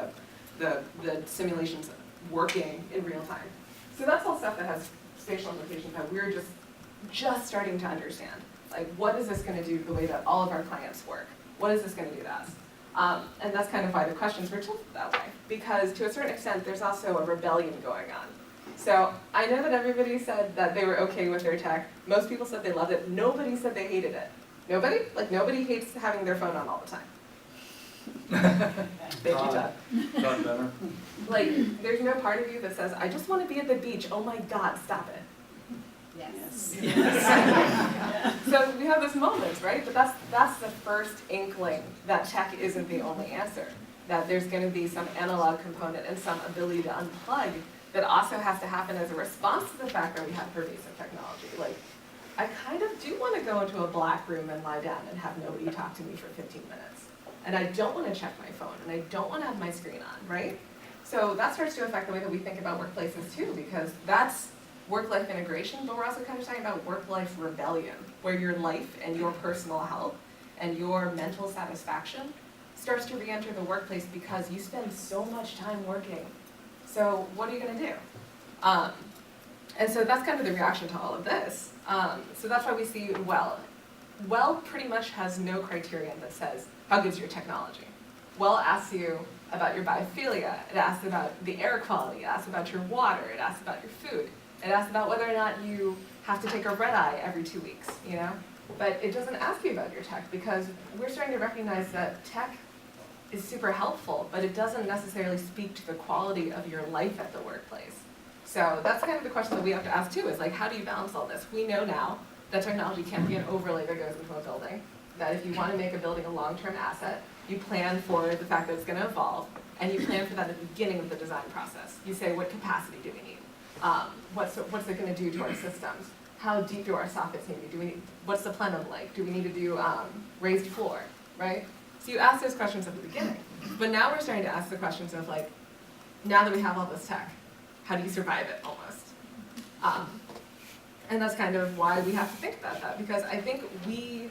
the simulation's working in real time. So that's all stuff that has spatial implications that we're just starting to understand. Like, what is this gonna do to the way that all of our clients work? What is this gonna do to us? And that's kind of why the questions were tilted that way, because to a certain extent, there's also a rebellion going on. So I know that everybody said that they were okay with their tech. Most people said they loved it. Nobody said they hated it. Nobody? Like, nobody hates having their phone on all the time. Thank you, Todd. Not better. Like, there's no part of you that says, I just want to be at the beach. Oh my God, stop it. Yes. So we have this moment, right? But that's the first inkling that tech isn't the only answer. That there's going to be some analog component and some ability to unplug that also has to happen as a response to the fact that we have pervasive technology. Like, I kind of do want to go into a black room and lie down and have nobody talk to me for 15 minutes. And I don't want to check my phone, and I don't want to have my screen on, right? So that starts to affect the way that we think about workplaces too, because that's work-life integration, but we're also kind of talking about work-life rebellion, where your life and your personal health and your mental satisfaction starts to re-enter the workplace because you spend so much time working. So what are you going to do? And so that's kind of the reaction to all of this. So that's why we see well pretty much has no criterion that says, how good is your technology? Well asks you about your biophilia, it asks about the air quality, it asks about your water, it asks about your food, it asks about whether or not you have to take a red eye every 2 weeks, you know? But it doesn't ask you about your tech, because we're starting to recognize that tech is super helpful, but it doesn't necessarily speak to the quality of your life at the workplace. So that's kind of the question that we have to ask too, is like, how do you balance all this? We know now that technology can't be an overlay that goes into a building, that if you want to make a building a long-term asset, you plan for the fact that it's going to evolve, and you plan for that at the beginning of the design process. You say, what capacity do we need? What's it going to do to our systems? How deep do our sockets need to be? What's the plenum like? Do we need to do raised floor, right? So you ask those questions at the beginning. But now we're starting to ask the questions of like, now that we have all this tech, how do you survive it almost? And that's kind of why we have to think about that, because I think we,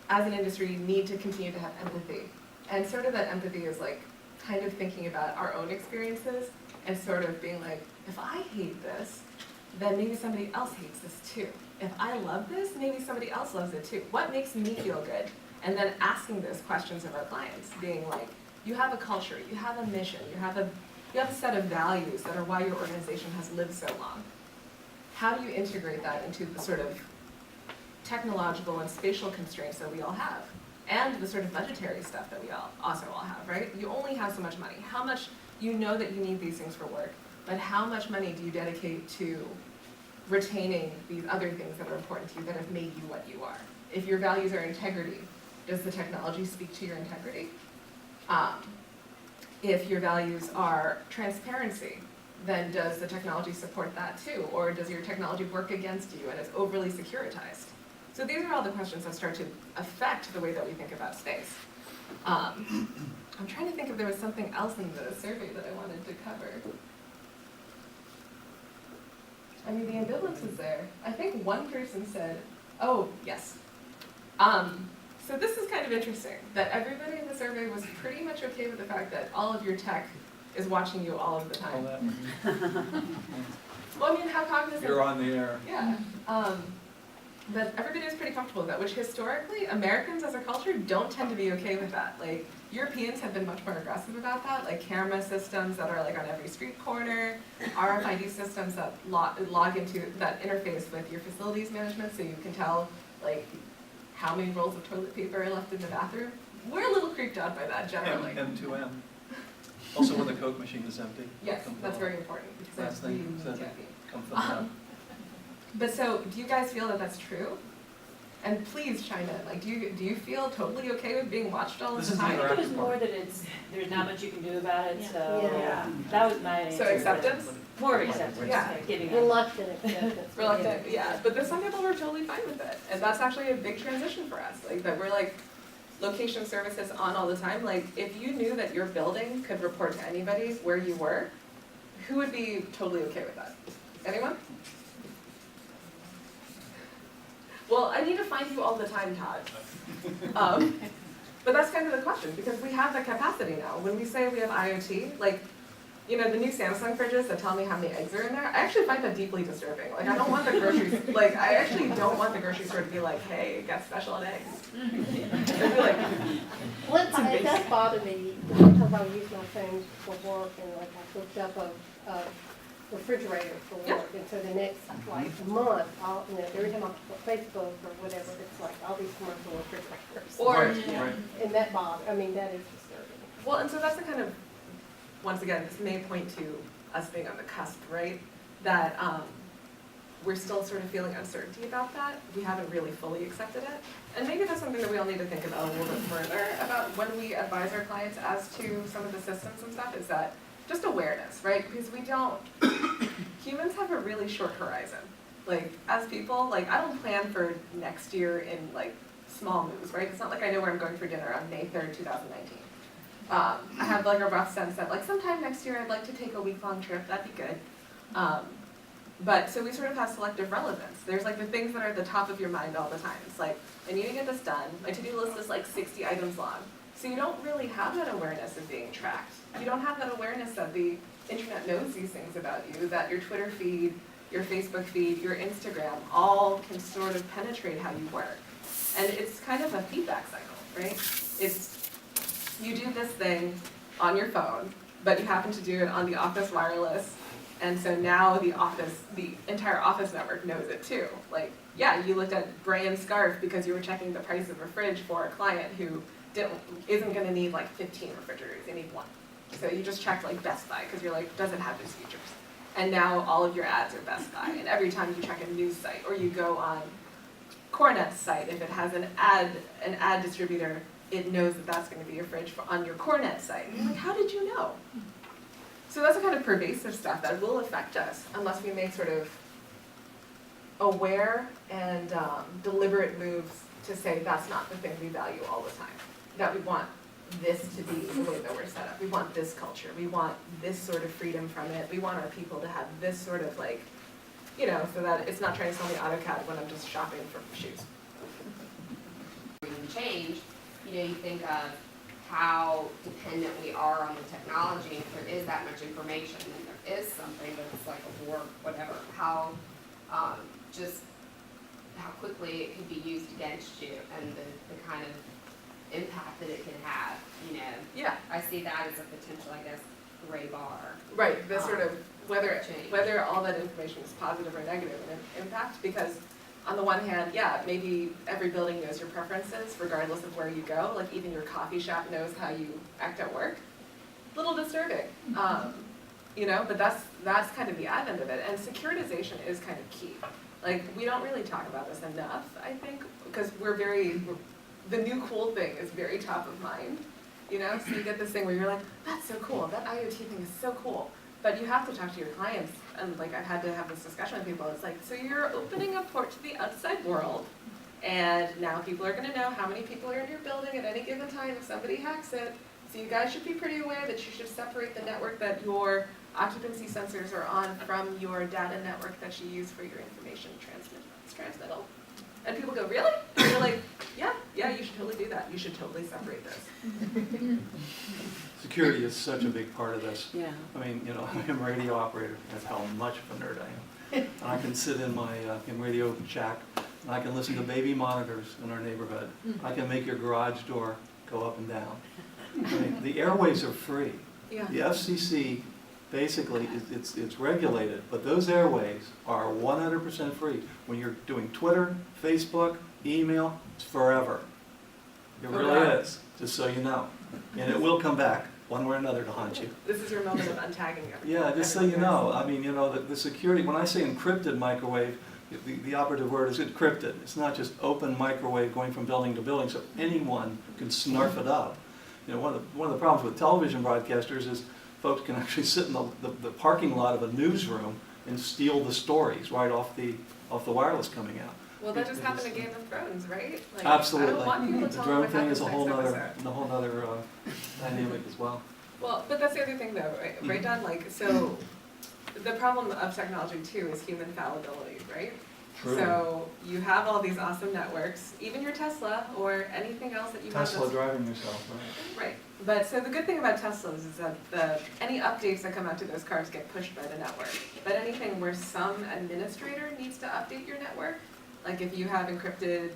as an industry, need to continue to have empathy. And sort of that empathy is like kind of thinking about our own experiences and sort of being like, if I hate this, then maybe somebody else hates this too. If I love this, maybe somebody else loves it too. What makes me feel good? And then asking those questions of our clients, being like, you have a culture, you have a mission, you have a set of values that are why your organization has lived so long. How do you integrate that into the sort of technological and spatial constraints that we all have? And the sort of budgetary stuff that we also all have, right? You only have so much money. How much, you know that you need these things for work, but how much money do you dedicate to retaining these other things that are important to you that have made you what you are? If your values are integrity, does the technology speak to your integrity? If your values are transparency, then does the technology support that too? Or does your technology work against you and is overly securitized? So these are all the questions that start to affect the way that we think about space. I'm trying to think if there was something else in the survey that I wanted to cover. I mean, the ambivalence is there. I think one person said, oh, yes. So this is kind of interesting, that everybody in the survey was pretty much okay with the fact that all of your tech is watching you all of the time. Well, I mean, how cognizant? You're on the air. Yeah. But everybody was pretty comfortable with that, which historically, Americans as a culture don't tend to be okay with that. Like, Europeans have been much more aggressive about that, like camera systems that are like on every street corner, RFID systems that log into, that interface with your facilities management so you can tell, like, how many rolls of toilet paper are left in the bathroom. We're a little creeped out by that, generally. M2M. Also when the Coke machine is empty. Yes, that's very important, because Last that's really thing, says caffeine. come from that. But so, do you guys feel that that's true? And please chime in, like, do you feel totally okay with being watched all This the is the time? I think it was interactive more part. that there's not much you can do about it, so, Yeah. that was my answer. So acceptance? More of acceptance, Yeah. giving up. Reluctant acceptance. Reluctant, yeah, but there's some people who are totally fine with it, and that's actually a big transition for us, like, that we're like, location services on all the time, like, if you knew that your building could report to anybody where you were, who would be totally okay with that? Anyone? Well, I need to find you all the time, Todd. But that's kind of the question, because we have the capacity now. When we say we have IoT, like, you know, the new Samsung fridges that tell me how many eggs are in there, I actually find that deeply disturbing. Like, I don't want the grocery, like, I actually don't want the grocery store to be like, hey, got special on eggs. I'd be like, It does bother me, sometimes I use my phone for work and like I looked up a refrigerator for work. And so the next like month, every time I put Facebook or whatever, it's like all these commercial refrigerators. or, Right. And that that is disturbing. well, and so that's the kind of, once again, this may point to us being on the cusp, right? That we're still sort of feeling uncertainty about that. We haven't really fully accepted it. And maybe that's something that we all need to think about a little bit further about when we advise our clients as to some of the systems and stuff, is that just awareness, right? Because we don't, humans have a really short horizon. Like, as people, like, I don't plan for next year in like small moves, right? It's not like I know where I'm going for dinner on May 3rd, 2019. I have like a rough sense that like sometime next year I'd like to take a week-long trip, that'd be good. But so we sort of have selective relevance. There's like the things that are at the top of your mind all the time. It's like, I need to get this done. My to-do list is like 60 items long. So you don't really have that awareness of being tracked. You don't have that awareness that the internet knows these things about you, that your Twitter feed, your Facebook feed, your Instagram, all can sort of penetrate how you work. And it's kind of a feedback cycle, right? It's, you do this thing on your phone, but you happen to do it on the office wireless, and so now the entire office network knows it too. Like, yeah, you looked at Brian's scarf because you were checking the price of a fridge for a client who isn't gonna need like 15 refrigerators, they need one. So you just checked like Best Buy, because you're like, does it have these features? And now all of your ads are Best Buy, and every time you check a news site, or you go on CoreNet's site, if it has an ad distributor, it knows that that's gonna be your fridge on your CoreNet site. And you're like, how did you know? So that's the kind of pervasive stuff that will affect us unless we make sort of aware and deliberate moves to say that's not the thing we value all the time. That we want this to be the way that we're set up. We want this culture. We want this sort of freedom from it. We want our people to have this sort of like, you know, so that it's not trying to sell me AutoCAD when I'm just shopping for shoes. Change, you know, you think of how dependent we are on the technology, if there is that much information and there is something that's like a war, whatever, how just how quickly it can be used against you and the kind of impact that it can have, you know. Yeah, I see that as a potential, I guess, gray bar. right, the sort of, Change. whether all that information is positive or negative in impact, because on the one hand, yeah, maybe every building knows your preferences regardless of where you go, like even your coffee shop knows how you act at work. Little disturbing, you know, but that's kind of the advent of it, and securitization is kind of key. Like, we don't really talk about this enough, I think, because the new cool thing is very top of mind, you know, so you get this thing where you're like, that's so cool, that IoT thing is so cool. But you have to talk to your clients, and like I've had to have this discussion with people. It's like, so you're opening a port to the outside world, and now people are gonna know how many people are in your building at any given time if somebody hacks it. So you guys should be pretty aware that you should separate the network that your occupancy sensors are on from your data network that you use for your information transmittal. And people go, really? And you're like, yeah, you should totally do that. You should totally separate this. Security is such a big part of this. Yeah. I mean, you know, I'm a radio operator, that's how much of a nerd I am. And I can sit in my Radio Shack, and I can listen to baby monitors in our neighborhood. I can make your garage door go up and down. I mean, the airwaves are free. Yeah. The FCC, basically, it's regulated, but those airwaves are 100% free. When you're doing Twitter, Facebook, email, it's forever. It really is, just so you know. And it will come back, one way or another, to haunt you. This is your moment of untagging everything. Yeah, just so you know, I mean, you know, the security, when I say encrypted microwave, the operative word is encrypted. It's not just open microwave going from building to building, so anyone can snarf it up. You know, one of the problems with television broadcasters is folks can actually sit in the parking lot of a newsroom and steal the stories right off the wireless coming out. Well, that just happened in Game of Thrones, right? Like, Absolutely. I don't want people to The tell drone them what thing happened is a next whole nother episode. dynamic as well. Well, but that's the other thing though, right, Don? Like, so the problem of technology too is human fallibility, right? True. So you have all these awesome networks, even your Tesla or anything else that you have. Tesla driving yourself, right? Right, but so the good thing about Teslas is that any updates that come out to those cars get pushed by the network. But anything where some administrator needs to update your network, like if you have encrypted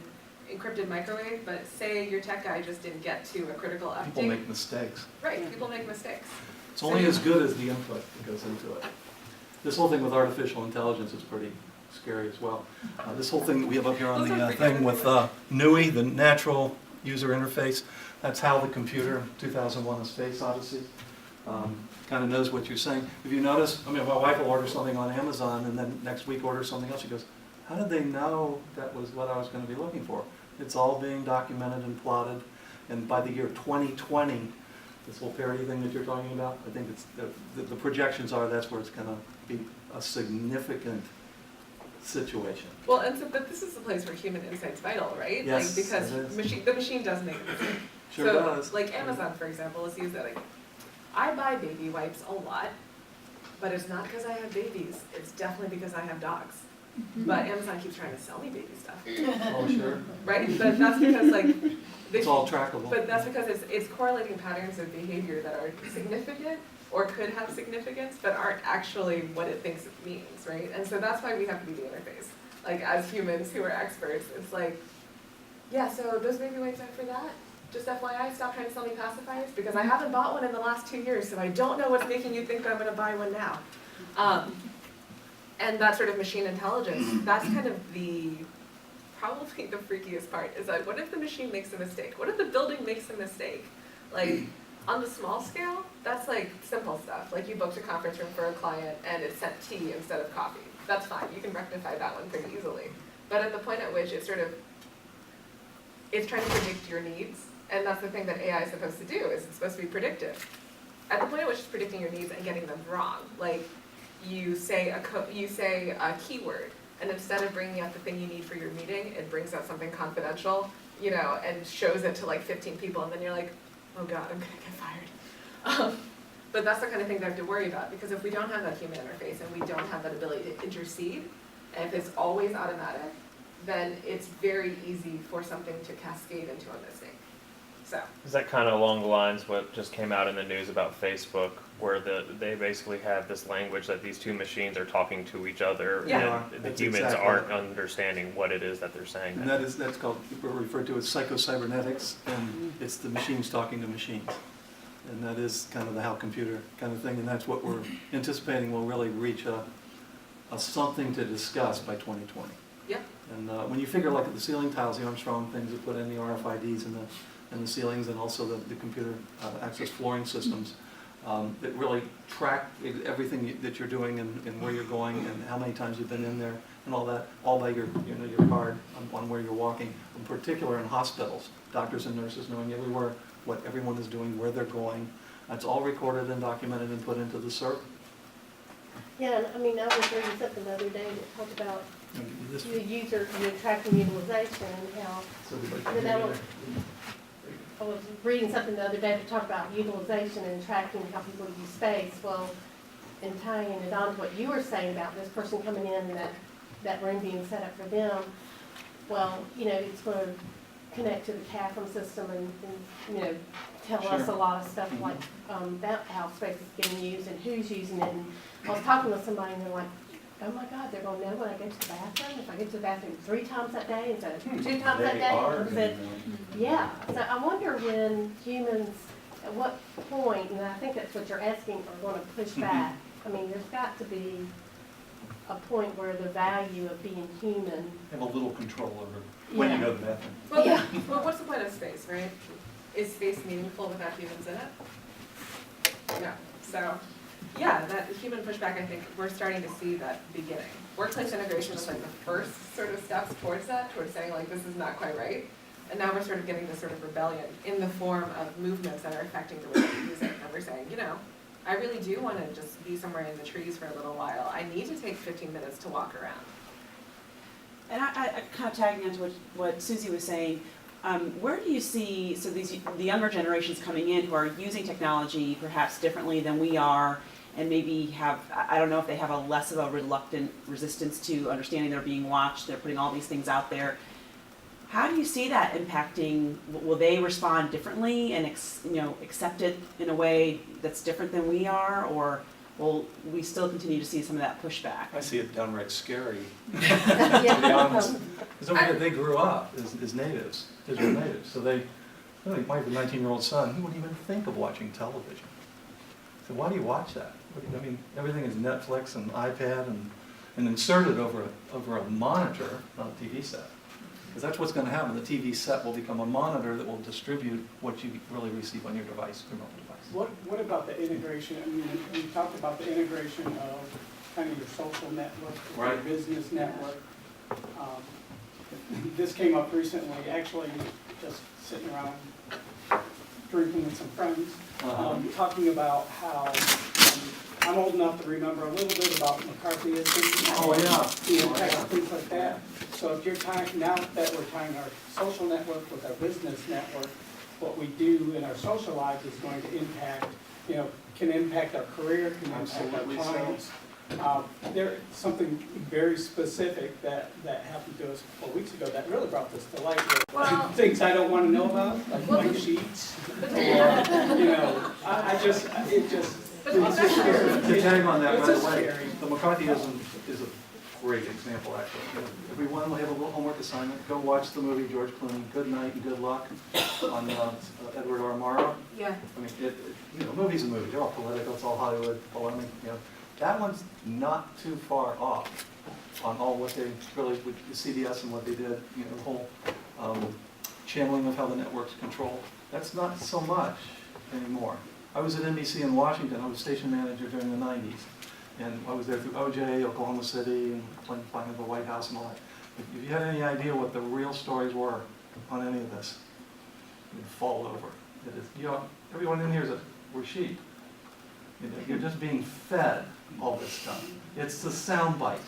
microwave, but say your tech guy just didn't get to a critical update. People make mistakes. Right, people make mistakes. It's only as good as the input that goes into it. This whole thing with artificial intelligence is pretty scary as well. This whole thing that we have up here on the thing with NUI, the Natural User Interface, that's how the computer 2001: A Space Odyssey kind of knows what you're saying. If you notice, I mean, my wife will order something on Amazon and then next week order something else. She goes, how did they know that was what I was going to be looking for? It's all being documented and plotted, and by the year 2020, this whole parity thing that you're talking about, I think it's the projections are that's where it's going to be a significant situation. Well, and so, but this is the place where human insight's vital, right? Yes, Like, because it is. the machine does make a mistake. Sure So, does. like Amazon, for example, is used that, like, I buy baby wipes a lot, but it's not because I have babies, it's definitely because I have dogs. But Amazon keeps trying to sell me baby stuff, Oh, sure. right? But that's because, like, It's all trackable. but that's because it's correlating patterns of behavior that are significant or could have significance, but aren't actually what it thinks it means, right? And so that's why we have to be the interface. Like, as humans who are experts, it's like, yeah, so those baby wipes are for that? Just FYI, stop trying to sell me pacifiers, because I haven't bought one in the last 2 years, so I don't know what's making you think that I'm gonna buy one now. And that sort of machine intelligence, that's kind of probably the freakiest part, is like, what if the machine makes a mistake? What if the building makes a mistake? Like, on the small scale, that's like simple stuff. Like, you booked a conference room for a client and it sent tea instead of coffee. That's fine, you can rectify that one pretty easily. But at the point at which it's trying to predict your needs, and that's the thing that AI is supposed to do, is it's supposed to be predictive. At the point at which it's predicting your needs and getting them wrong, like, you say a keyword, and instead of bringing out the thing you need for your meeting, it brings out something confidential, you know, and shows it to like 15 people, and then you're like, oh God, I'm gonna get fired. But that's the kind of thing that I have to worry about, because if we don't have that human interface and we don't have that ability to intercede, and if it's always automatic, then it's very easy for something to cascade into a mistake. So. Is that kind of along the lines what just came out in the news about Facebook, where they basically have this language that these two machines are talking to each other, Yeah. and the That's humans exactly aren't right. understanding what it is that they're saying. And that's called, we're referred to as psycho-cybernetics, and it's the machines talking to machines. And that is kind of the how computer kind of thing, and that's what we're anticipating will really reach a something to discuss by 2020. Yeah. And when you figure like the ceiling tiles, the Armstrong things that put in the RFIDs in the ceilings, and also the computer access flooring systems that really track everything that you're doing and where you're going and how many times you've been in there and all that, all by your card on where you're walking. In particular in hospitals, doctors and nurses knowing everywhere what everyone is doing, where they're going. That's all recorded and documented and put into the CERT. Yeah, and I mean, I was reading something the other day that talked about I'll give you this the one. user, tracking utilization and how, So we'd like to I mean, hear I was reading something the other day that talked about utilization and tracking how people use space. Well, and tying it on to what you were saying about this person coming in and that room being set up for them, well, you know, it's going to connect to the CAFM system and you know, tell us a Sure. lot of stuff like about how space is getting used and who's using it. And I was talking with somebody and they're like, oh my God, they're going to know when I go to the bathroom, if I go to the bathroom 3 times that day instead of 2 times that day. I said, yeah, so I wonder when humans, at what point, and I think that's what you're asking, are going to push back. I mean, there's got to be a point where the value of being human. Have a little control over when you go to the bathroom. Well, Yeah. well, what's the point of space, right? Is space meaningful without humans in it? No. So, yeah, that human pushback, I think, we're starting to see that beginning. Workplace integration was like the first sort of steps towards that, towards saying like, this is not quite right. And now we're sort of getting this sort of rebellion in the form of movements that are affecting the way we use it. And we're saying, you know, I really do want to just be somewhere in the trees for a little while. I need to take 15 minutes to walk around. And I kind of tagging onto what Susie was saying, where do you see, so the younger generations coming in who are using technology perhaps differently than we are, and maybe have, I don't know if they have a less of a reluctant resistance to understanding they're being watched, they're putting all these things out there. How do you see that impacting? Will they respond differently and accept it in a way that's different than we are, or will we still continue to see some of that pushback? I see it downright scary, to be Yeah. honest. Because they grew up as natives, Israel natives, so they, my 19-year-old son, he wouldn't even think of watching television. So why do you watch that? I mean, everything is Netflix and iPad and inserted over a monitor, not a TV set. Because that's what's going to happen. The TV set will become a monitor that will distribute what you really receive on your device, your mobile device. What about the integration? I mean, you talked about the integration of kind of your social network, your business network. This came up recently, actually, just sitting around drinking with some friends, talking about how I'm old enough to remember a little bit about McCarthyism. Oh, yeah. The impact of things like that. So if you're tying, now that we're tying our social network with our business network, what we do in our social lives is going to impact, can impact our career, can impact our clients. There's something very specific that happened to us a couple of weeks ago that really brought this to light. Well, Things I don't want to know about, like my sheets, or, it's just scary. To tag on that It's right just away, scary. the McCarthyism is a great example, actually. Everyone will have a little homework assignment. Go watch the movie George Clooney, Good Night and Good Luck, on Edward R. Murrow. Yeah. I mean, movie's a movie. They're all political. It's all Hollywood polemic. That one's not too far off on all what they really with CBS and what they did. The whole channeling of how the networks control. That's not so much anymore. I was at NBC in Washington. I was station manager during the 90s. And I was there through OJ, Oklahoma City, and playing at the White House and all that. If you had any idea what the real stories were on any of this, you'd fall over. It is, everyone in here we're sheep. You're just being fed all this stuff. It's the soundbite.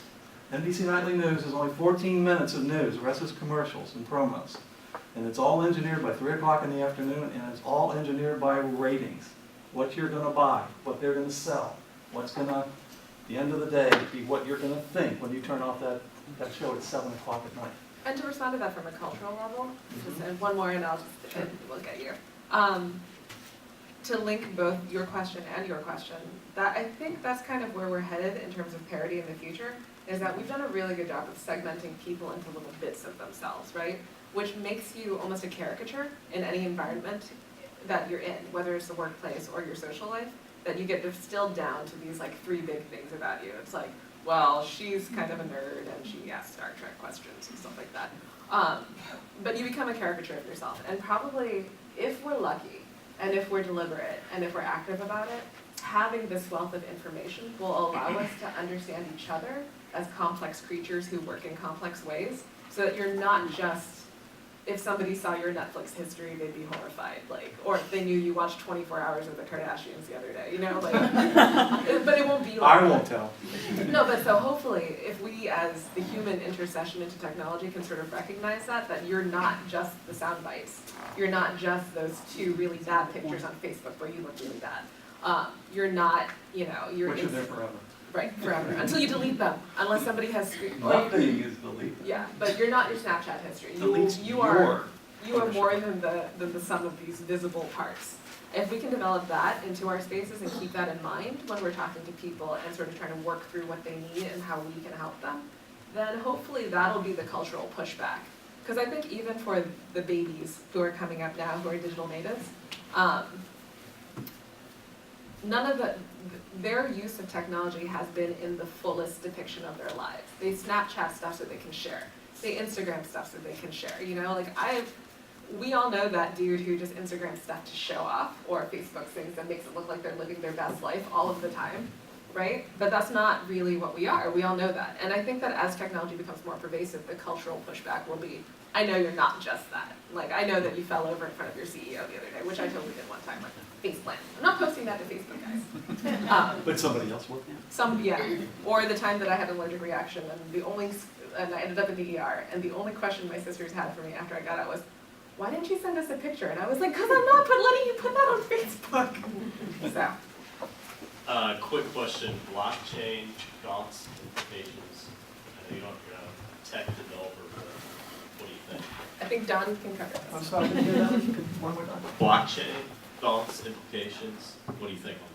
NBC Nightly News is only 14 minutes of news. The rest is commercials and promos. And it's all engineered by 3 o'clock in the afternoon, and it's all engineered by ratings. What you're going to buy, what they're going to sell, what's going to, at the end of the day, be what you're going to think when you turn off that show at 7 o'clock at night. And to respond to that from a cultural level, and one more and we'll get you. To link both your question and your question, that I think that's kind of where we're headed in terms of parity in the future, is that we've done a really good job of segmenting people into little bits of themselves, right? Which makes you almost a caricature in any environment that you're in, whether it's the workplace or your social life, that you get distilled down to these like 3 big things about you. It's like, well, she's kind of a nerd and she asks Star Trek questions and stuff like that. But you become a caricature of yourself. And probably, if we're lucky, and if we're deliberate, and if we're active about it, having this wealth of information will allow us to understand each other as complex creatures who work in complex ways, so that you're not just, if somebody saw your Netflix history, they'd be horrified, or if they knew you watched 24 hours of the Kardashians the other day, but it won't be like I won't tell. No, but so hopefully, if we as the human intercession into technology can sort of recognize that you're not just the sound bites. You're not just those 2 really bad pictures on Facebook where you look really bad. You're not, you're... Which are there forever. Right, forever, until you delete them, unless somebody has... Nothing is deleted. Yeah, but you're not your Snapchat history. You are more than the sum of these visible parts. If we can develop that into our spaces and keep that in mind when we're talking to people and sort of trying to work through what they need and how we can help them, then hopefully that'll be the cultural pushback. Because I think even for the babies who are coming up now, who are digital natives, none of their use of technology has been in the fullest depiction of their lives. They Snapchat stuff so they can share. They Instagram stuff so they can share. we all know that dude who just Instagram stuff to show off, or Facebook things that makes it look like they're living their best life all of the time, right? But that's not really what we are. We all know that. And I think that as technology becomes more pervasive, the cultural pushback will be, I know you're not just that. Like, I know that you fell over in front of your CEO the other day, which I totally did one time, like face plant. I'm not posting that to Facebook, guys. But somebody else would. Yeah. Or the time that I had an allergic reaction and I ended up in the ER, and the only question my sisters had for me after I got out was, why didn't you send us a picture? And I was like, because I'm not letting you put that on Facebook. So. Quick question, blockchain, thoughts, implications? I know you're a tech developer, but what do you think? I think Don can cover I'm this. sorry, did you hear that? One more time. Blockchain, thoughts, implications? What do you think on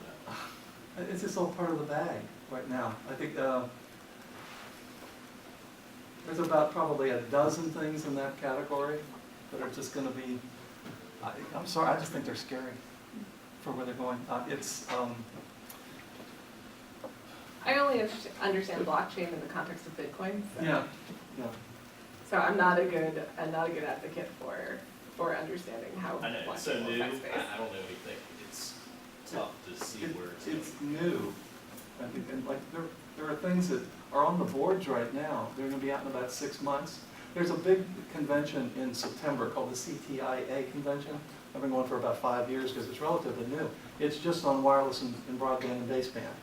that? It's just all part of the bag right now. I think there's about probably a dozen things in that category that are just going to be, I'm sorry, I just think they're scary for where they're going. I only understand blockchain in the context of Bitcoin. So. Yeah. So I'm not a good advocate for understanding how I know, it's blockchain so will new, affect space. I don't know anything. It's tough to see where it's going. It's new. I think, and like there are things that are on the boards right now. They're going to be out in about 6 months. There's a big convention in September called the CTIA convention. I've been going for about 5 years because it's relatively new. It's just on wireless and broadband and baseband.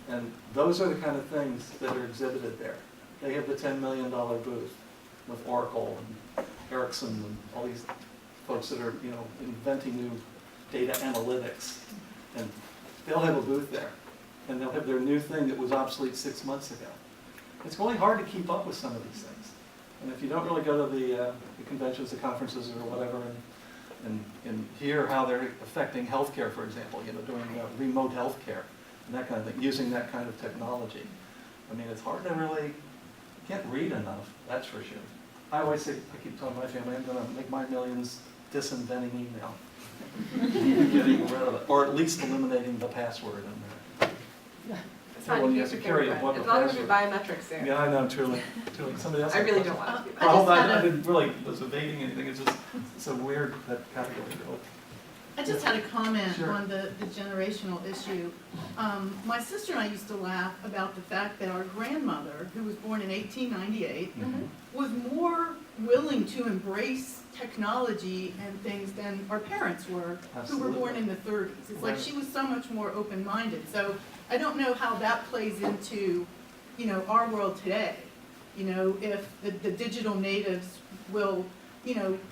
And those are the kind of things that are exhibited there. They have the $10 million booth with Oracle and Ericsson and all these folks that are, inventing new data analytics. And they'll have a booth there. And they'll have their new thing that was obsolete 6 months ago. It's really hard to keep up with some of these things. And if you don't really go to the conventions, the conferences, or whatever, and hear how they're affecting healthcare, for example, doing remote healthcare and that kind of thing, using that kind of technology. I mean, it's hard to really, you can't read enough, that's for sure. I always say, I keep telling my family, I'm going to make my millions disinventing email. Getting rid of it, or at least eliminating the password in there. It's So fine, when you you have can security, figure it what out. It's the not going to be password? biometric soon. Yeah, I know, truly. Somebody else. I has a really question? don't want to do I hope that. I didn't really was evading anything. It's just it's a weird that category. I just had a comment Sure. on the generational issue. My sister and I used to laugh about the fact that our grandmother, who was born in 1898, was more willing to embrace technology and things than our parents were, who were born in the 30s. It's like she was so much more open-minded. So I don't know how that plays into, our world today. If the digital natives will,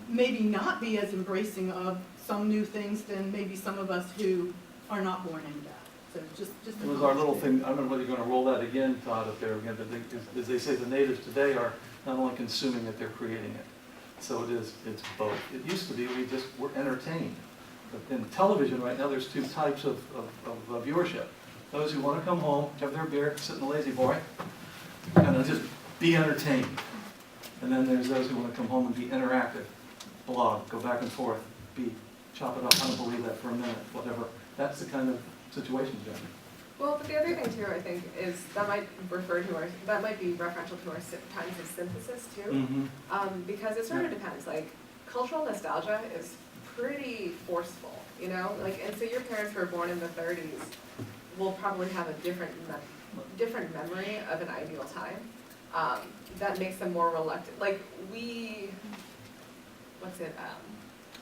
maybe not be as embracing of some new things than maybe some of us who are not born into that. So just It was our little thing. I don't know whether you're going to roll that again, Todd, up there again. But as they say, the natives today are not only consuming it, they're creating it. So it's both. It used to be we just were entertained. But in television right now, there's two types of viewership. Those who want to come home, have their beer, sit in the lazy boy, and just be entertained. And then there's those who want to come home and be interactive, blog, go back and forth, chop it up, I don't believe that for a minute, whatever. That's the kind of situation, Jeff. Well, but the other thing too, I think, is that might be referential to our times of synthesis too. Because it sort of depends. Like, cultural nostalgia is pretty forceful, and so your parents who were born in the 30s will probably have a different memory of an ideal time. That makes them more reluctant. Like,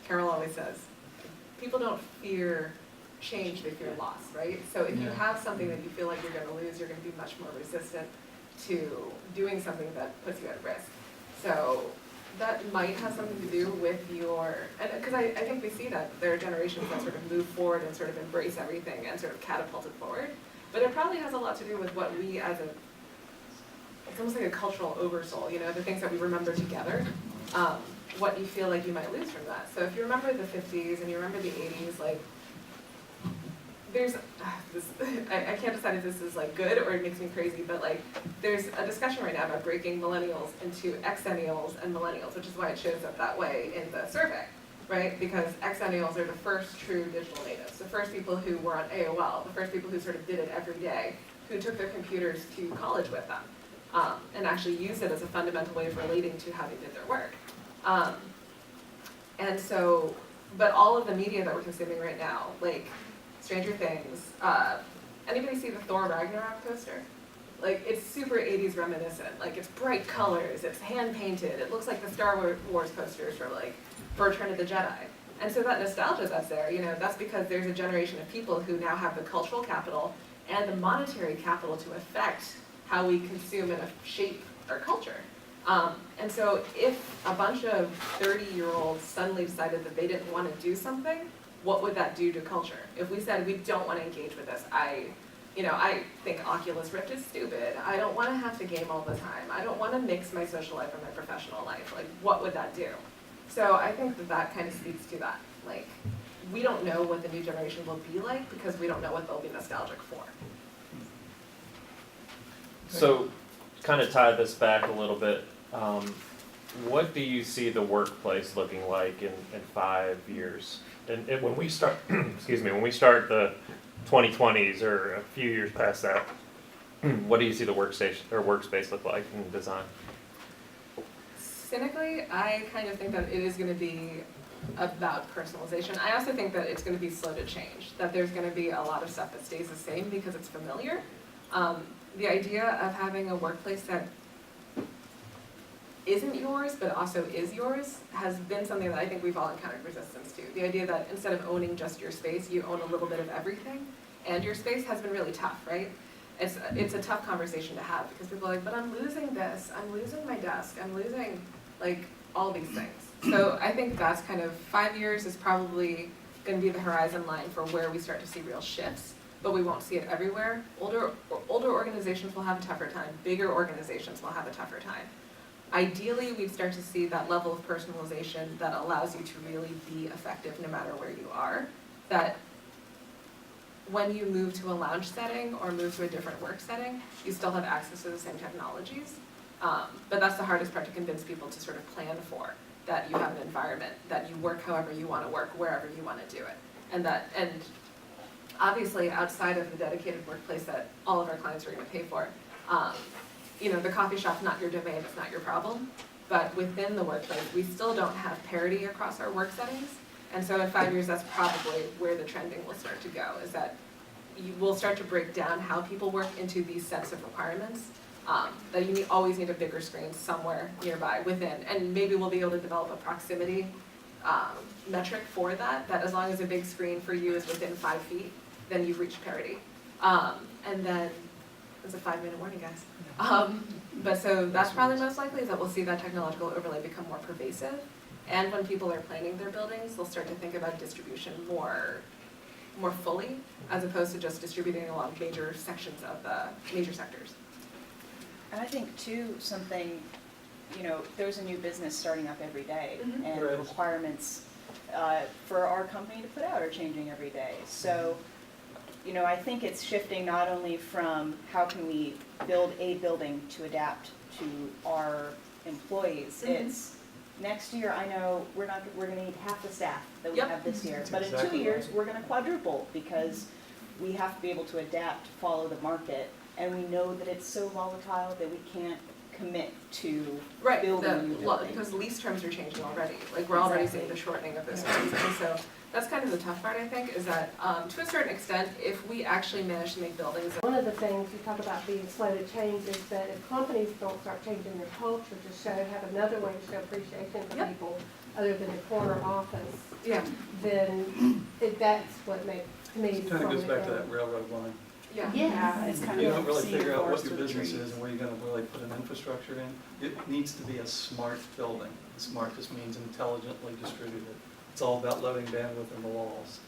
Carol always says, people don't fear change, they fear loss, right? So if you have something that you feel like you're going to lose, you're going to be much more resistant to doing something that puts you at risk. So that might have something to do with because I think we see that there are generations that sort of move forward and sort of embrace everything and sort of catapult it forward. But it probably has a lot to do with what we it's almost like a cultural oversoul, the things that we remember together. What you feel like you might lose from that. So if you remember the 50s and you remember the 80s, like, there's I can't decide if this is like good or it makes me crazy, but like there's a discussion right now about breaking millennials into exennials and millennials, which is why it shows up that way in the survey, right? Because exennials are the first true digital natives, the first people who were on AOL, the first people who sort of did it every day, who took their computers to college with them, and actually used it as a fundamental way of relating to how they did their work. And so, but all of the media that we're consuming right now, like Stranger Things, anybody see the Thor Ragnarok poster? Like, it's super 80s reminiscent. Like, it's bright colors, it's hand painted, it looks like the Star Wars posters for Return of the Jedi. And so that nostalgia that's there, you know, that's because there's a generation of people who now have the cultural capital and the monetary capital to affect how we consume and shape our culture. And so if a bunch of 30-year-olds suddenly decided that they didn't want to do something, what would that do to culture? If we said we don't want to engage with this, I think Oculus Rift is stupid. I don't want to have to game all the time. I don't want to mix my social life and my professional life. Like, what would that do? So I think that kind of speaks to that. Like, we don't know what the new generation will be like because we don't know what they'll be nostalgic for. So, kind of tie this back a little bit. What do you see the workplace looking like in 5 years? And when we start, excuse me, when we start the 2020s or a few years past that, what do you see the workstation or workspace look like in design? Cynically, I kind of think that it is going to be about personalization. I also think that it's going to be slow to change, that there's going to be a lot of stuff that stays the same because it's familiar. The idea of having a workplace that isn't yours but also is yours has been something that I think we've all encountered resistance to. The idea that instead of owning just your space, you own a little bit of everything, and your space has been really tough, right? It's a tough conversation to have because people are like, but I'm losing this, I'm losing my desk, I'm losing like all these things. So I think that's kind of 5 years is probably going to be the horizon line for where we start to see real shifts, but we won't see it everywhere. Older organizations will have a tougher time. Bigger organizations will have a tougher time. Ideally, we'd start to see that level of personalization that allows you to really be effective no matter where you are. That when you move to a lounge setting or move to a different work setting, you still have access to the same technologies. But that's the hardest part to convince people to sort of plan for, that you have an environment, that you work however you want to work, wherever you want to do it. And obviously outside of the dedicated workplace that all of our clients are going to pay for, the coffee shop's not your domain, it's not your problem. But within the workplace, we still don't have parity across our work settings. And so in 5 years, that's probably where the trending will start to go, is that you will start to break down how people work into these sets of requirements, that you always need a bigger screen somewhere nearby within. And maybe we'll be able to develop a proximity metric for that as long as a big screen for you is within 5 feet, then you've reached parity. And then, it's a 5-minute warning, guys. But so that's probably most likely, is that we'll see that technological overlay become more pervasive. And when people are planning their buildings, they'll start to think about distribution more fully, as opposed to just distributing along major sections of the major sectors. And I think too, something, there's a new business starting up every day, Mm-hmm. and Right. requirements for our company to put out are changing every day. So, I think it's shifting not only from how can we build a building to adapt to our employees. Mm-hmm. It's next year, I know we're going to need half the staff that we Yep. have this year. That's But in exactly 2 years, right. we're going to quadruple because we have to be able to adapt, follow the market. And we know that it's so volatile that we can't commit to Right, building a new building. because lease terms are changing already. Like, we're already Exactly. seeing the shortening of those terms. And so that's kind of the tough part, I think, is that to a certain extent, if we actually manage to make buildings One of the things you talk about being slow to change is that if companies don't start changing their culture to have another way to show appreciation for Yep. people other than the corner office, yeah, then that's what makes, to me, It kind of goes slow it back to down. that railroad line. yeah. Yeah, it's kind You of don't really seeing figure out what forest your through the business trees. is and where you're gonna really put an infrastructure in. It needs to be a smart building. Smart just means intelligently distributed. It's all about loading bandwidth in the walls.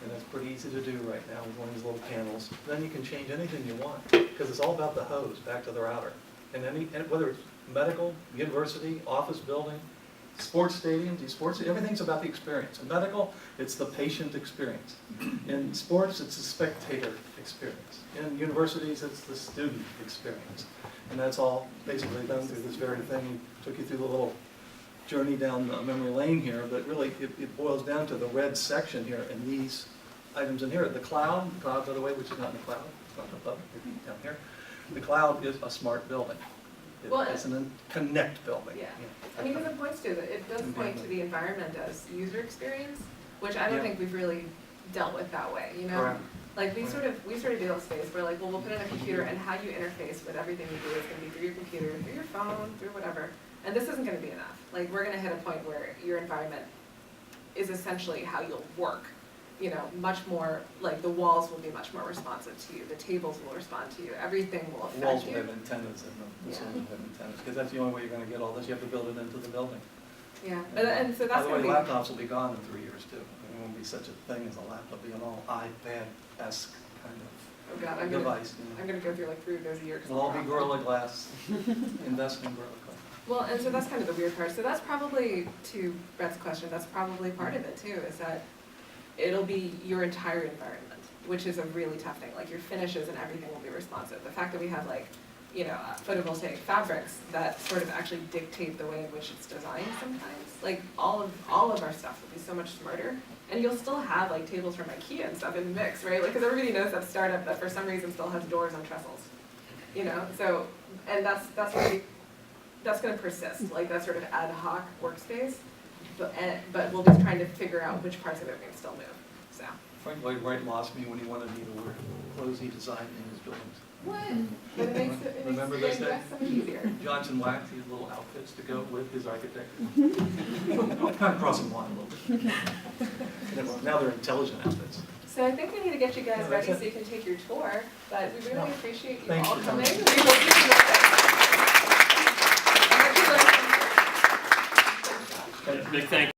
And that's pretty easy to do right now with one of these little panels. Then you can change anything you want, because it's all about the hose back to the router. And whether it's medical, university, office building, sports stadiums, everything's about the experience. In medical, it's the patient experience. In sports, it's the spectator experience. In universities, it's the student experience. And that's all basically done through this very thing. We took you through the little journey down memory lane here, but really it boils down to the red section here and these items in here. The cloud, by the way, which is not in the cloud, it's not in the public, it's down here. The cloud is a smart building. Well, It's an connect building. Yeah. I mean, because it points to, it does point to the environment as user experience, which I don't Yeah. think we've really dealt with that way, you know? Correct. Like, we sort of deal with space, we're like, well, we'll put in a computer, and how you interface with everything you do is gonna be through your computer, through your phone, through whatever. And this isn't gonna be enough. Like, we're gonna hit a point where your environment is essentially how you'll work. You know, much more, like, the walls will be much more responsive to you, the tables will respond to you, everything will The walls affect will you. have antennas in them, the Yeah. ceilings will have antennas, because that's the only way you're gonna get all this, you have to build it into the building. Yeah, and so that's gonna be. By the way, laptops will be gone in 3 years too. There won't be such a thing as a laptop, be an all iPad-esque kind Oh of God, device. I'm gonna go through like 3 of those a year. 'Cause It'll all be I'm Gorilla Glass, invest in Gorilla Glass. Well, and so that's kind of the weird part. So that's probably, to Brett's question, that's probably part of it too, is that it'll be your entire environment, which is a really tough thing. Like your finishes and everything will be responsive. The fact that we have like, you know, photovoltaic fabrics that sort of actually dictate the way in which it's designed sometimes. Like all of our stuff will be so much smarter. And you'll still have like tables from IKEA and stuff in the mix, right? Like, because everybody knows that startup that for some reason still has doors on trestles, you know? So, and that's gonna persist, like that sort of ad hoc workspace. But we'll be trying to figure out which parts of it we can still move, so. Frank Lloyd Wright lost me when he wanted me to wear clothes he designed in his buildings. What? But it makes it Remember makes this it so much easier. Johnson waxed these little outfits to go with his architecture. I'm kind of crossing the line a little bit. Now they're intelligent outfits. So I think we need to get you guys No, ready that's so you can take your tour, but we really No. appreciate you Thanks all for coming. coming. We will see you next time. Big thank